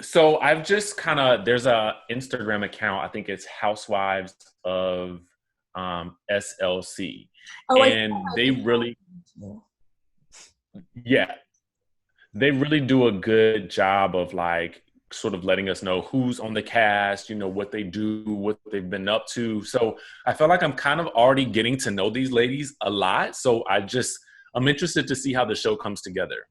So I've just there's a Instagram account, I think it's Housewives of SLC. And they really, they really do a good job of like sort of letting us know who's on the cast, you know, what they do, what they've been up to. So I feel like I'm kind of already getting to know these ladies a lot. So I'm interested to see how the show comes together.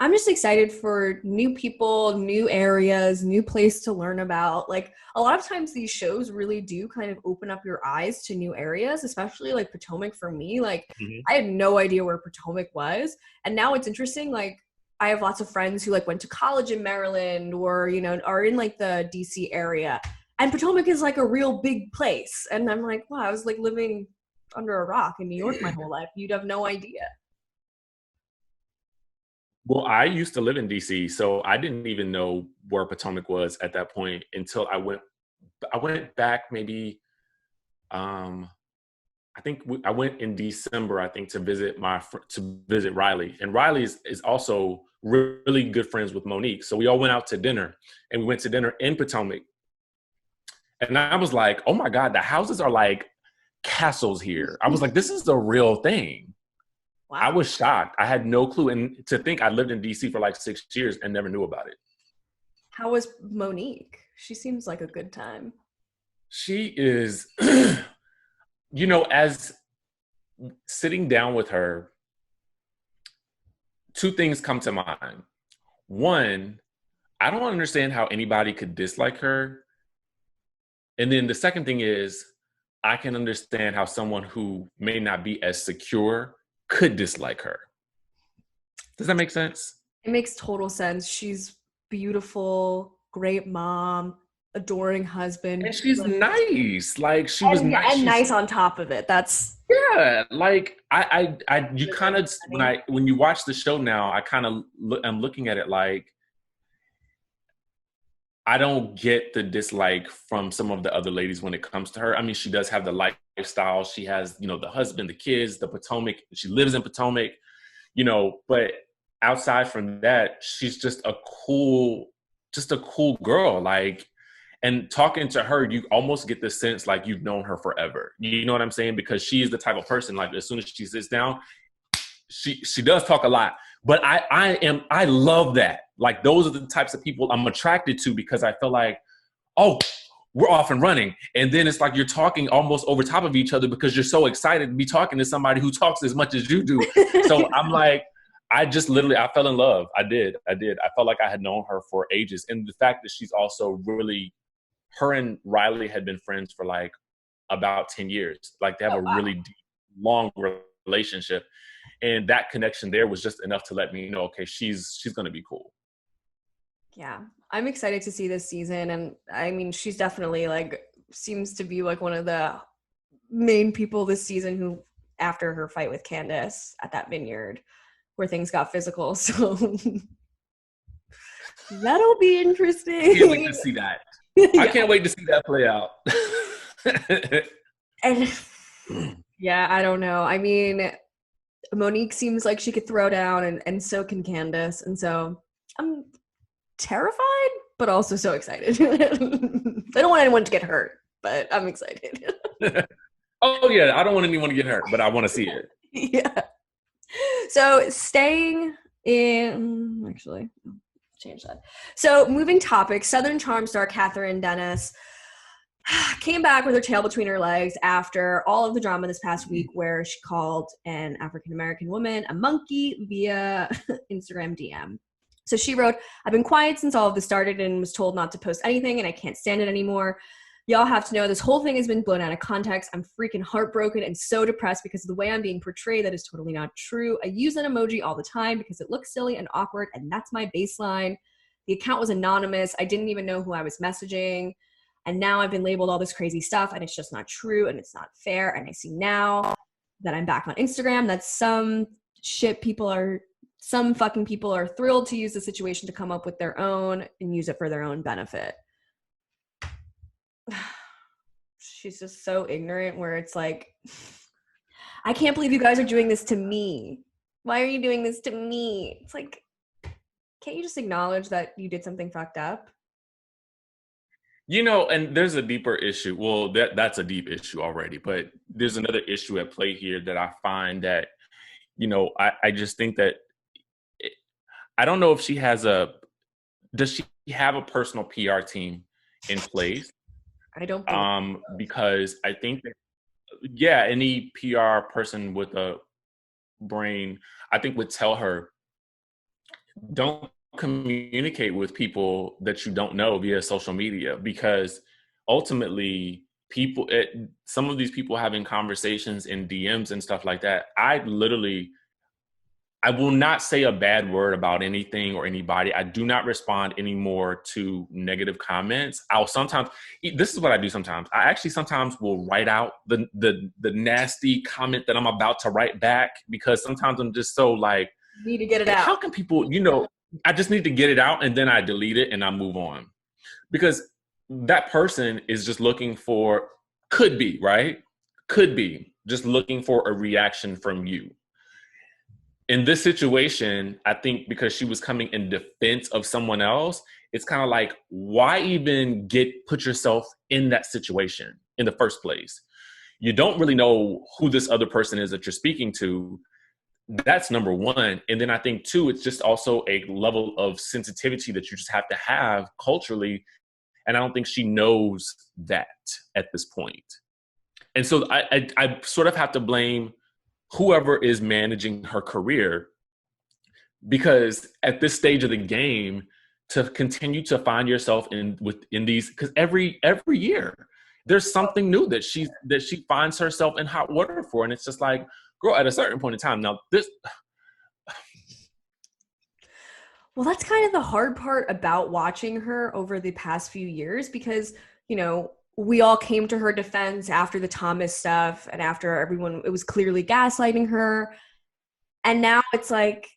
I'm just excited for new people, new areas, new place to learn about. Like, a lot of times these shows really do kind of open up your eyes to new areas, especially like Potomac for me. Like, I had no idea where Potomac was. And now it's interesting. Like, I have lots of friends who like went to college in Maryland or, you know, are in like the DC area. And Potomac is like a real big place. And I'm like, wow, I was like living under a rock in New York my whole life. You'd have no idea. Well, I used to live in DC, so I didn't even know where Potomac was at that point until I went I went back maybe, I think I went in December, I think, to visit Riley. And Riley is also really good friends with Monique. So we all went out to dinner, and we went to dinner in Potomac. And I was like, oh my God, the houses are like castles here. I was like, this is a real thing. Wow. I was shocked. I had no clue. And to think I lived in DC for like 6 years and never knew about it. How was Monique? She seems like a good time. She is, as sitting down with her, two things come to mind. One, I don't understand how anybody could dislike her. And then the second thing is, I can understand how someone who may not be as secure could dislike her. Does that make sense? It makes total sense. She's beautiful, great mom, adoring husband. And she's nice. Like, she was nice. And nice on top of it. That's... Yeah, like, you kind of, when you watch the show now, I'm looking at it like, I don't get the dislike from some of the other ladies when it comes to her. I mean, she does have the lifestyle. She has, the husband, the kids, the Potomac. She lives in Potomac, but outside from that, she's just a cool girl. Like, and talking to her, you almost get the sense like you've known her forever. You know what I'm saying? Because she is the type of person, like, as soon as she sits down, she does talk a lot. But I love that. Like, those are the types of people I'm attracted to, because I feel like, oh, we're off and running. And then it's like you're talking almost over top of each other because you're so excited to be talking to somebody who talks as much as you do. So I'm like, I fell in love. I did. I felt like I had known her for ages. And the fact that she's also really, her and Riley had been friends for like about 10 years. Like, they have really deep, long relationship. And that connection there was just enough to let me know, okay, she's going to be cool. Yeah, I'm excited to see this season. And I mean, she's definitely seems to be like one of the main people this season who, after her fight with Candace at that vineyard where things got physical. So that'll be interesting. I can't wait to see that. Yeah. I can't wait to see that play out. And yeah, I don't know. I mean, Monique seems like she could throw down, and so can Candace. And so I'm terrified, but also so excited. I don't want anyone to get hurt, but I'm excited. Oh, yeah. I don't want anyone to get hurt, but I want to see it. Yeah. So staying in... Actually, change that. So moving topics, Southern Charm star Catherine Dennis came back with her tail between her legs after all of the drama this past week, where she called an African-American woman a monkey via Instagram DM. So she wrote, "I've been quiet since all of this started and was told not to post anything, and I can't stand it anymore. Y'all have to know this whole thing has been blown out of context. I'm freaking heartbroken and so depressed because of the way I'm being portrayed. That is totally not true. I use an emoji all the time because it looks silly and awkward, and that's my baseline. The account was anonymous. I didn't even know who I was messaging. And now I've been labeled all this crazy stuff, and it's just not true, and it's not fair. And I see now that I'm back on Instagram that some fucking people are thrilled to use the situation to come up with their own and use it for their own benefit." She's just so ignorant, where it's like, I can't believe you guys are doing this to me. Why are you doing this to me? It's like, can't you just acknowledge that you did something fucked up? And there's a deeper issue. Well, that's a deep issue already, but there's another issue at play here that I find that, I just think that I don't know if does she have a personal PR team in place? I don't because I think that, any PR person with a brain, I think, would tell her, don't communicate with people that you don't know via social media, because ultimately some of these people having conversations in DMs and stuff like that, I will not say a bad word about anything or anybody. I do not respond anymore to negative comments. This is what I do sometimes. I actually sometimes will write out the nasty comment that I'm about to write back, because sometimes I'm just so like, need to get it out. How can people, I just need to get it out, and then I delete it and I move on. Because that person is just looking for, could be, right? Could be just looking for a reaction from you. In this situation, I think because she was coming in defense of someone else, it's kind of like, why even put yourself in that situation in the first place? You don't really know who this other person is that you're speaking to. That's number one. And then I think too, it's just also a level of sensitivity that you just have to have culturally. And I don't think she knows that at this point. And so I sort of have to blame whoever is managing her career, because at this stage of the game, to continue to find yourself in these, because every year there's something new that she finds herself in hot water for, and it's just like, girl, at a certain point in time, now this. Well, that's kind of the hard part about watching her over the past few years, because, you know, we all came to her defense after the Thomas stuff and after everyone, it was clearly gaslighting her. And now it's like,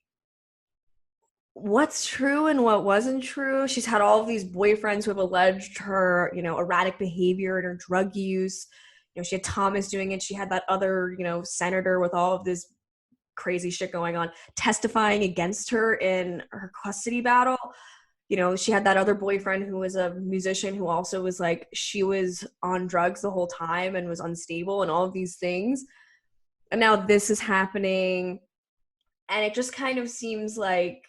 what's true and what wasn't true? She's had all of these boyfriends who have alleged her, you know, erratic behavior and her drug use. You know, she had Thomas doing it. She had that other, you know, senator with all of this crazy shit going on, testifying against her in her custody battle. You know, she had that other boyfriend who was a musician who also was like, she was on drugs the whole time and was unstable and all of these things. And now this is happening. And it just kind of seems like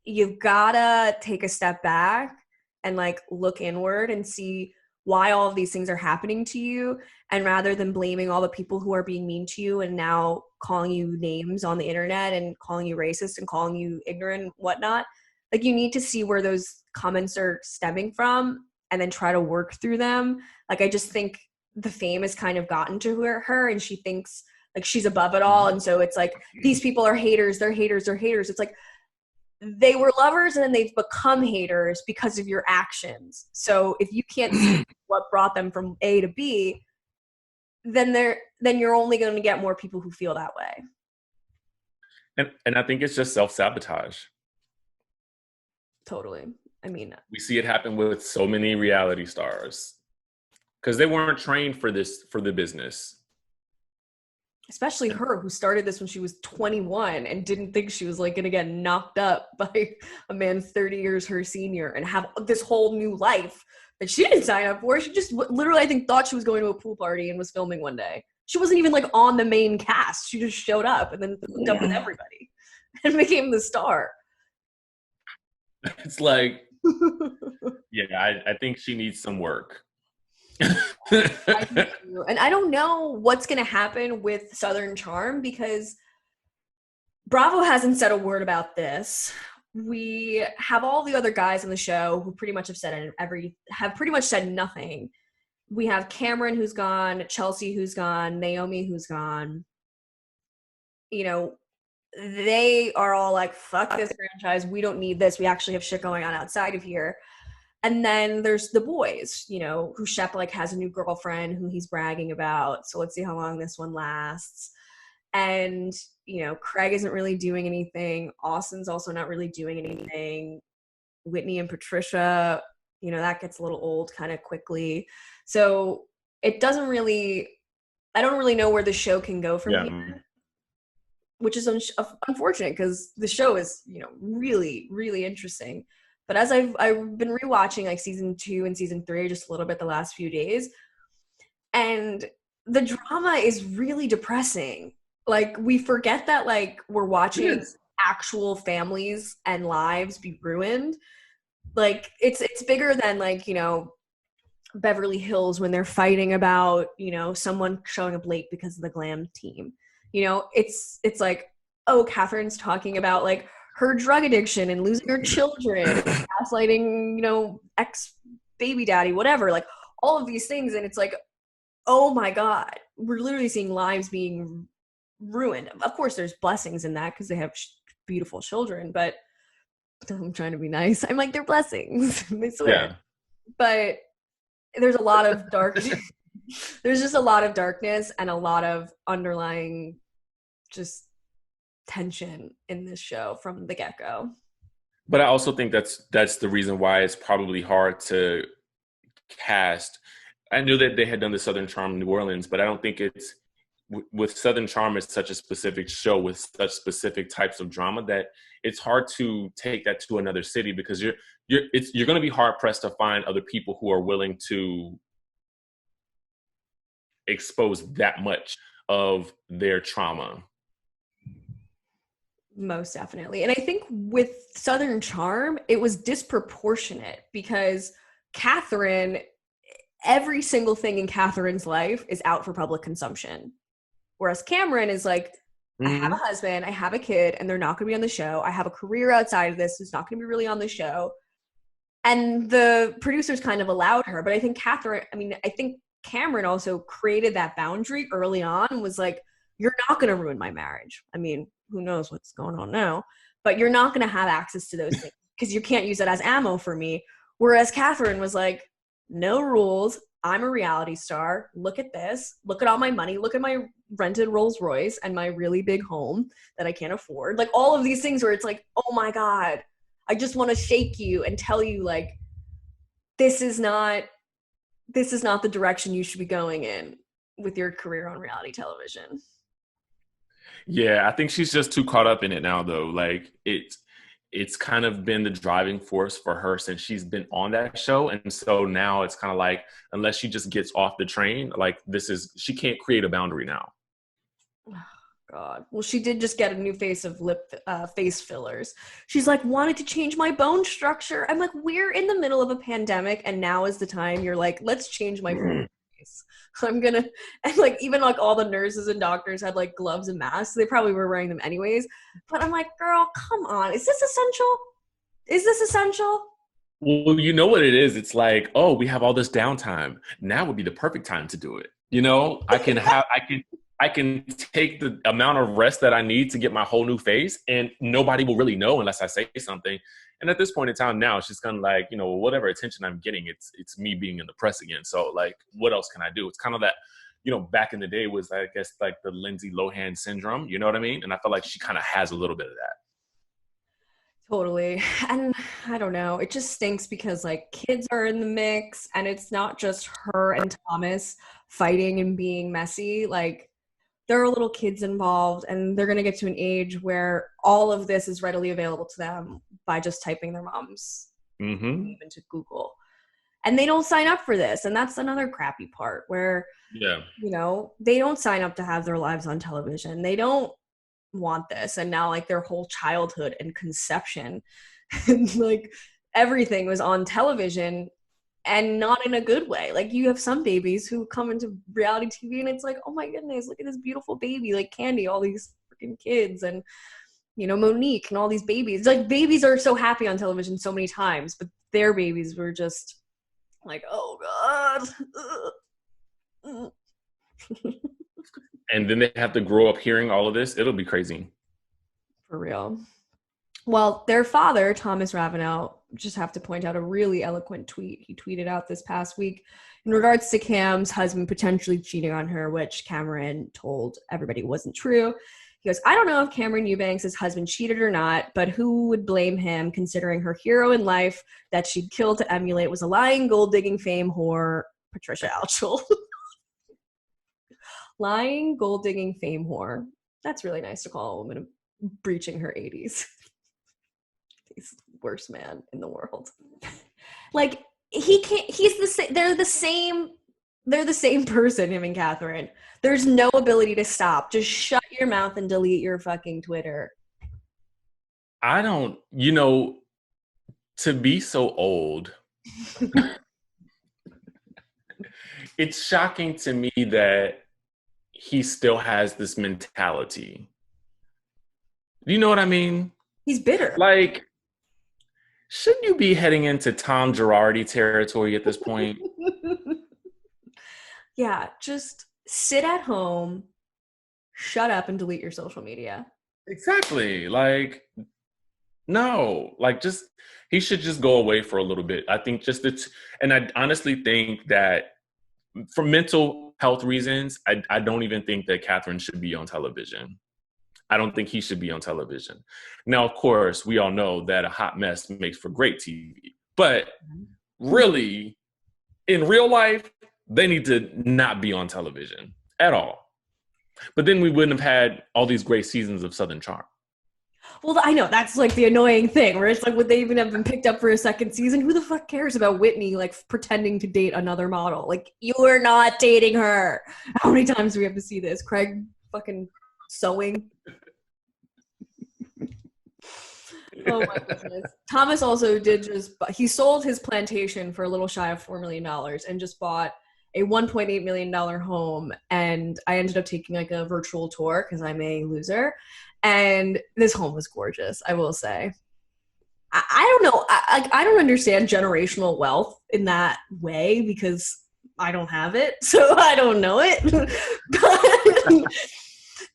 you've gotta take a step back and like look inward and see why all of these things are happening to you. And rather than blaming all the people who are being mean to you and now calling you names on the internet and calling you racist and calling you ignorant and whatnot, like you need to see where those comments are stemming from and then try to work through them. Like, I just think the fame has kind of gotten to her and she thinks like she's above it all. And so it's like, these people are haters, they're haters, they're haters. It's like, they were lovers and then they've become haters because of your actions. So if you can't see what brought them from A to B, then you're only going to get more people who feel that way. And I think it's just self-sabotage. Totally. I mean, we see it happen with so many reality stars because they weren't trained for the business. Especially her, who started this when she was 21 and didn't think she was like going to get knocked up by a man 30 years her senior and have this whole new life that she didn't sign up for. She just literally, I think, thought she was going to a pool party and was filming one day. She wasn't even like on the main cast. She just showed up and then hooked up with everybody and became the star. It's like, yeah, I think she needs some work. And I don't know what's going to happen with Southern Charm because Bravo hasn't said a word about this. We have all the other guys on the show who pretty much have pretty much said nothing. We have Cameron who's gone, Chelsea who's gone, Naomi who's gone. You know, they are all like, fuck this franchise. We don't need this. We actually have shit going on outside of here. And then there's the boys, you know, who Shep like has a new girlfriend who he's bragging about. So let's see how long this one lasts. And, you know, Craig isn't really doing anything. Austin's also not really doing anything. Whitney and Patricia, you know, that gets a little old kind of quickly. So it doesn't really, I don't really know where the show can go from here, which is unfortunate because the show is, you know, really, really interesting. But as I've been rewatching like season 2 and season 3 just a little bit the last few days, and the drama is really depressing. Like we forget that like we're watching actual families and lives be ruined. Like it's bigger than like, you know, Beverly Hills when they're fighting about, you know, someone showing up late because of the glam team. You know, it's like, oh, Catherine's talking about like her drug addiction and losing her children, gaslighting, you know, ex-baby daddy, whatever, like all of these things. And it's like, oh my God, we're literally seeing lives being ruined. Of course, there's blessings in that because they have beautiful children, but I'm trying to be nice. I'm like, they're blessings. I swear. Yeah. But there's a lot of darkness. There's just a lot of darkness and a lot of underlying just tension in this show from the get-go. But I also think that's the reason why it's probably hard to cast. I knew that they had done the Southern Charm in New Orleans, but I don't think it's with Southern Charm. It's such a specific show with such specific types of drama that it's hard to take that to another city, because you're going to be hard pressed to find other people who are willing to expose that much of their trauma. Most definitely. And I think with Southern Charm, it was disproportionate because Catherine, every single thing in Catherine's life is out for public consumption. Whereas Cameron is like, I have a husband, I have a kid, and they're not going to be on the show. I have a career outside of this who's not going to be really on the show. And the producers kind of allowed her. But I think I think Cameron also created that boundary early on and was like, you're not going to ruin my marriage. I mean, who knows what's going on now, but you're not going to have access to those things because you can't use it as ammo for me. Whereas Catherine was like, no rules. I'm a reality star. Look at this. Look at all my money. Look at my rented Rolls Royce and my really big home that I can't afford. Like all of these things where it's like, oh my God, I just want to shake you and tell you like, this is not the direction you should be going in with your career on reality television. Yeah, I think she's just too caught up in it now, though. Like it's kind of been the driving force for her since she's been on that show. And so now it's kind of like, unless she just gets off the train, like she can't create a boundary now. Oh, God. Well, she did just get a new face fillers. She's like, wanted to change my bone structure. I'm like, we're in the middle of a pandemic and now is the time you're like, let's change my face. And like, even like all the nurses and doctors had like gloves and masks. They probably were wearing them anyways. But I'm like, girl, come on. Is this essential? Well, you know what it is? It's like, oh, we have all this downtime. Now would be the perfect time to do it. You know, I can take the amount of rest that I need to get my whole new face, and nobody will really know unless I say something. And at this point in time now, it's just kind of like, you know, whatever attention I'm getting, it's me being in the press again. So like, what else can I do? It's kind of that, you know, back in the day was, I guess, like the Lindsay Lohan syndrome, you know what I mean? And I feel like she kind of has a little bit of that. Totally. And I don't know, it just stinks because like kids are in the mix and it's not just her and Thomas fighting and being messy. Like there are little kids involved and they're going to get to an age where all of this is readily available to them by just typing their mom's name into Google. And they don't sign up for this. And that's another crappy part where, you know, they don't sign up to have their lives on television. They don't want this. And now like their whole childhood and conception and like everything was on television. And not in a good way. Like you have some babies who come into reality TV and it's like, oh my goodness, look at this beautiful baby, like Candy, all these freaking kids, and you know, Monique and all these babies. Like babies are so happy on television so many times, but their babies were just like, oh God. And then they have to grow up hearing all of this. It'll be crazy. For real. Well, their father, Thomas Ravenel, just have to point out a really eloquent tweet he tweeted out this past week in regards to Cam's husband potentially cheating on her, which Cameron told everybody wasn't true. He goes, I don't know if Cameron Eubanks' husband cheated or not, but who would blame him considering her hero in life that she'd kill to emulate was a lying, gold-digging fame whore, Patricia Altschul. Lying, gold-digging fame whore. That's really nice to call a woman breaching her 80s. He's the worst man in the world. Like he can't. He's the same. They're the same. They're the same person. Him and Catherine. There's no ability to stop. Just shut your mouth and delete your fucking Twitter. I don't. You know, to be so old. It's shocking to me that he still has this mentality. Do you know what I mean? He's bitter. Like, shouldn't you be heading into Tom Girardi territory at this point? Yeah, just sit at home, shut up, and delete your social media. Exactly. Like, no. Like, just, he should just go away for a little bit. I think and I honestly think that for mental health reasons, I don't even think that Catherine should be on television. I don't think he should be on television. Now, of course, we all know that a hot mess makes for great TV. But really, in real life, they need to not be on television at all. But then we wouldn't have had all these great seasons of Southern Charm. Well, I know that's like the annoying thing where it's like, would they even have been picked up for a second season? Who the fuck cares about Whitney like pretending to date another model? Like, you're not dating her. How many times do we have to see this? Craig fucking sewing. Oh my goodness. Thomas also he sold his plantation for a little shy of $4 million and just bought a $1.8 million home. And I ended up taking like a virtual tour because I'm a loser. And this home was gorgeous, I will say. I don't know. I don't understand generational wealth in that way because I don't have it. So I don't know it.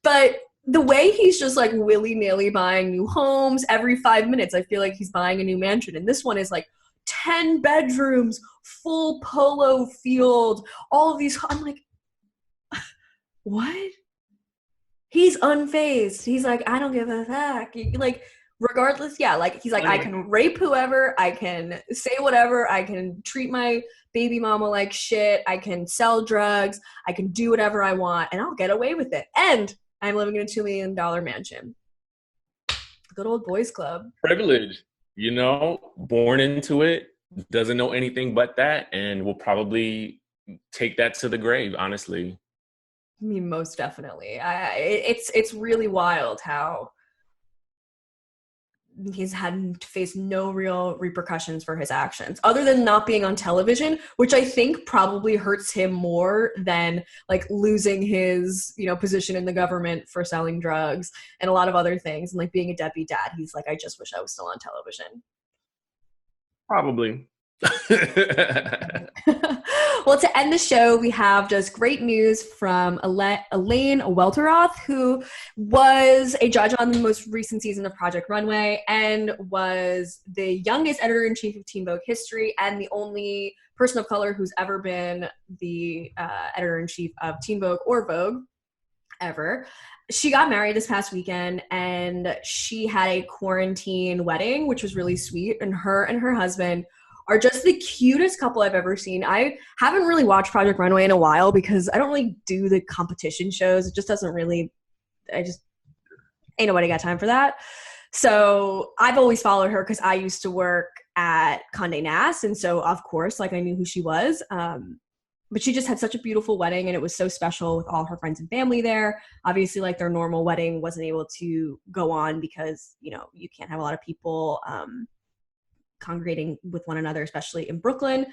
but the way he's just like willy-nilly buying new homes every 5 minutes, I feel like he's buying a new mansion. And this one is like 10 bedrooms, full polo field, all of these. I'm like, what? He's unfazed. He's like, I don't give a fuck. Like, regardless, yeah, like, he's like, I can rape whoever, I can say whatever, I can treat my baby mama like shit, I can sell drugs, I can do whatever I want, and I'll get away with it. And I'm living in a $2 million mansion. Good old boys club. Privilege, you know, born into it, doesn't know anything but that, and will probably take that to the grave, honestly. I mean, most definitely. It's really wild how he's had to face no real repercussions for his actions other than not being on television, which I think probably hurts him more than like losing his, you know, position in the government for selling drugs and a lot of other things, and like being a deadbeat dad. He's like, I just wish I was still on television. Probably. Well, to end the show, we have just great news from Elaine Welteroth, who was a judge on the most recent season of Project Runway and was the youngest editor-in-chief of Teen Vogue history and the only person of color who's ever been the editor-in-chief of Teen Vogue or Vogue ever. She got married this past weekend and she had a quarantine wedding, which was really sweet. And her husband are just the cutest couple I've ever seen. I haven't really watched Project Runway in a while because I don't really do the competition shows. It just doesn't really, ain't nobody got time for that. So I've always followed her because I used to work at Condé Nast. And so of course, like, I knew who she was. But she just had such a beautiful wedding and it was so special with all her friends and family there. Obviously, like, their normal wedding wasn't able to go on because, you know, you can't have a lot of people congregating with one another, especially in Brooklyn.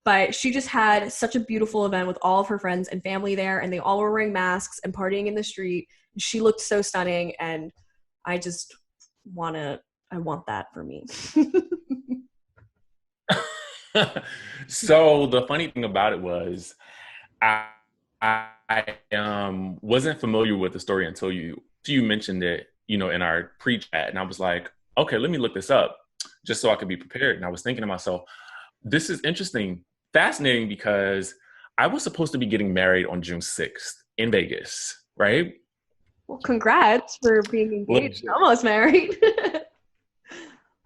But she just had such a beautiful event with all of her friends and family there, and they all were wearing masks and partying in the street. She looked so stunning, and I just want that for me. So the funny thing about it was I wasn't familiar with the story until you mentioned it, you know, in our pre-chat, and I was like, okay, let me look this up just so I could be prepared. And I was thinking to myself, this is interesting, fascinating, because I was supposed to be getting married on June 6th in Vegas, right? Well, congrats for being engaged, almost married.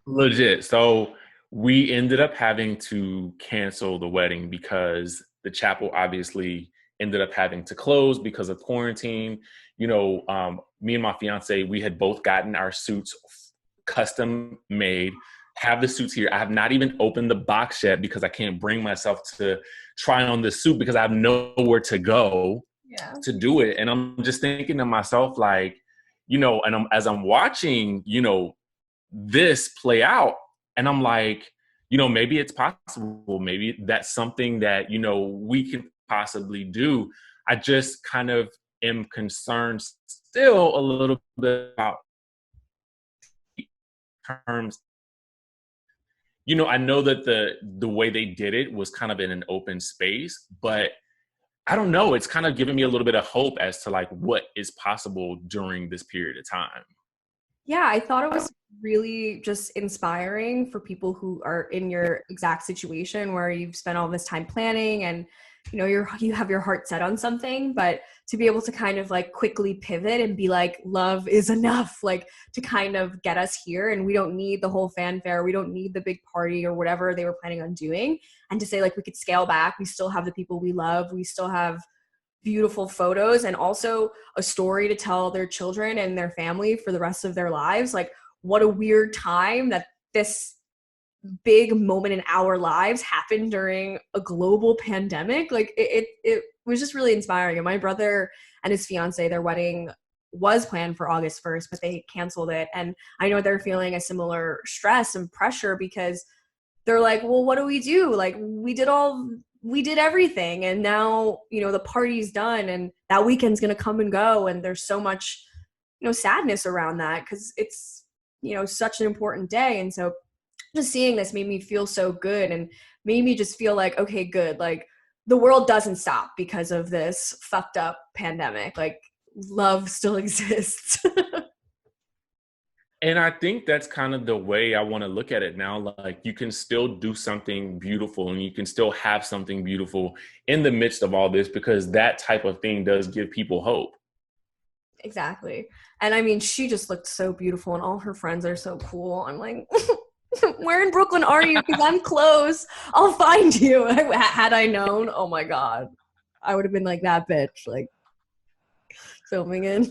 Legit. So we ended up having to cancel the wedding because the chapel obviously ended up having to close because of quarantine. You know, me and my fiance, we had both gotten our suits custom made, have the suits here. I have not even opened the box yet because I can't bring myself to try on the suit because I have nowhere to go to do it. And I'm just thinking to myself, like, you know, and as I'm watching, you know, this play out, and I'm like, you know, maybe it's possible. Maybe that's something that, you know, we can possibly do. I just kind of am concerned still a little bit about terms. You know, I know that the way they did it was kind of in an open space, but I don't know. It's kind of giving me a little bit of hope as to like what is possible during this period of time. Yeah, I thought it was really just inspiring for people who are in your exact situation where you've spent all this time planning and you know, you have your heart set on something, but to be able to kind of like quickly pivot and be like, love is enough, like to kind of get us here, and we don't need the whole fanfare, we don't need the big party or whatever they were planning on doing, and to say like we could scale back, we still have the people we love, we still have beautiful photos and also a story to tell their children and their family for the rest of their lives. Like, what a weird time that this big moment in our lives happened during a global pandemic. Like it was just really inspiring. And my brother and his fiance, their wedding was planned for August 1st, but they canceled it. And I know they're feeling a similar stress and pressure because they're like, well, what do we do? Like we did everything. And now, you know, the party's done and that weekend's going to come and go. And there's so much, you know, sadness around that because it's, you know, such an important day. And so just seeing this made me feel so good and made me just feel like, okay, good. Like the world doesn't stop because of this fucked up pandemic. Like love still exists. And I think that's kind of the way I want to look at it now. Like you can still do something beautiful and you can still have something beautiful in the midst of all this, because that type of thing does give people hope. Exactly. And I mean, she just looked so beautiful and all her friends are so cool. I'm like, where in Brooklyn are you? Because I'm close. I'll find you. Had I known, oh my God, I would have been like that bitch, like filming it.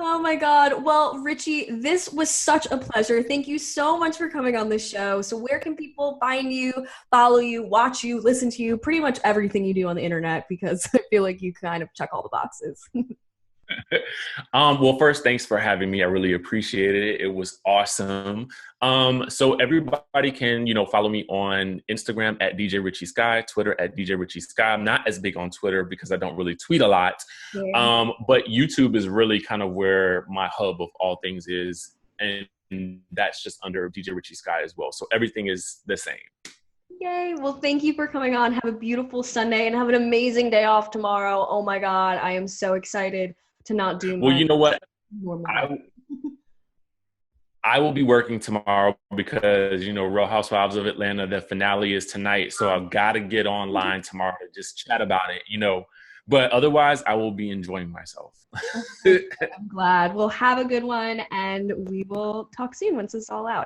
Oh my God. Well, Richie, this was such a pleasure. Thank you so much for coming on the show. So where can people find you, follow you, watch you, listen to you, pretty much everything you do on the internet? Because I feel like you kind of check all the boxes. Well, first, thanks for having me. I really appreciated it. It was awesome. So everybody can, follow me on Instagram at DJ Richie Sky, Twitter at DJ Richie Sky. I'm not as big on Twitter because I don't really tweet a lot. Yeah. But YouTube is really kind of where my hub of all things is. And that's just under DJ Richie Sky as well. So everything is the same. Yay. Well, thank you for coming on. Have a beautiful Sunday and have an amazing day off tomorrow. Oh my God. I am so excited to not do Well, my you know what? normal. I will be working tomorrow because, Real Housewives of Atlanta, the finale is tonight. So I've got to get online tomorrow to just chat about it, But otherwise, I will be enjoying myself. I'm glad. Well, have a good one, and we will talk soon once it's all out.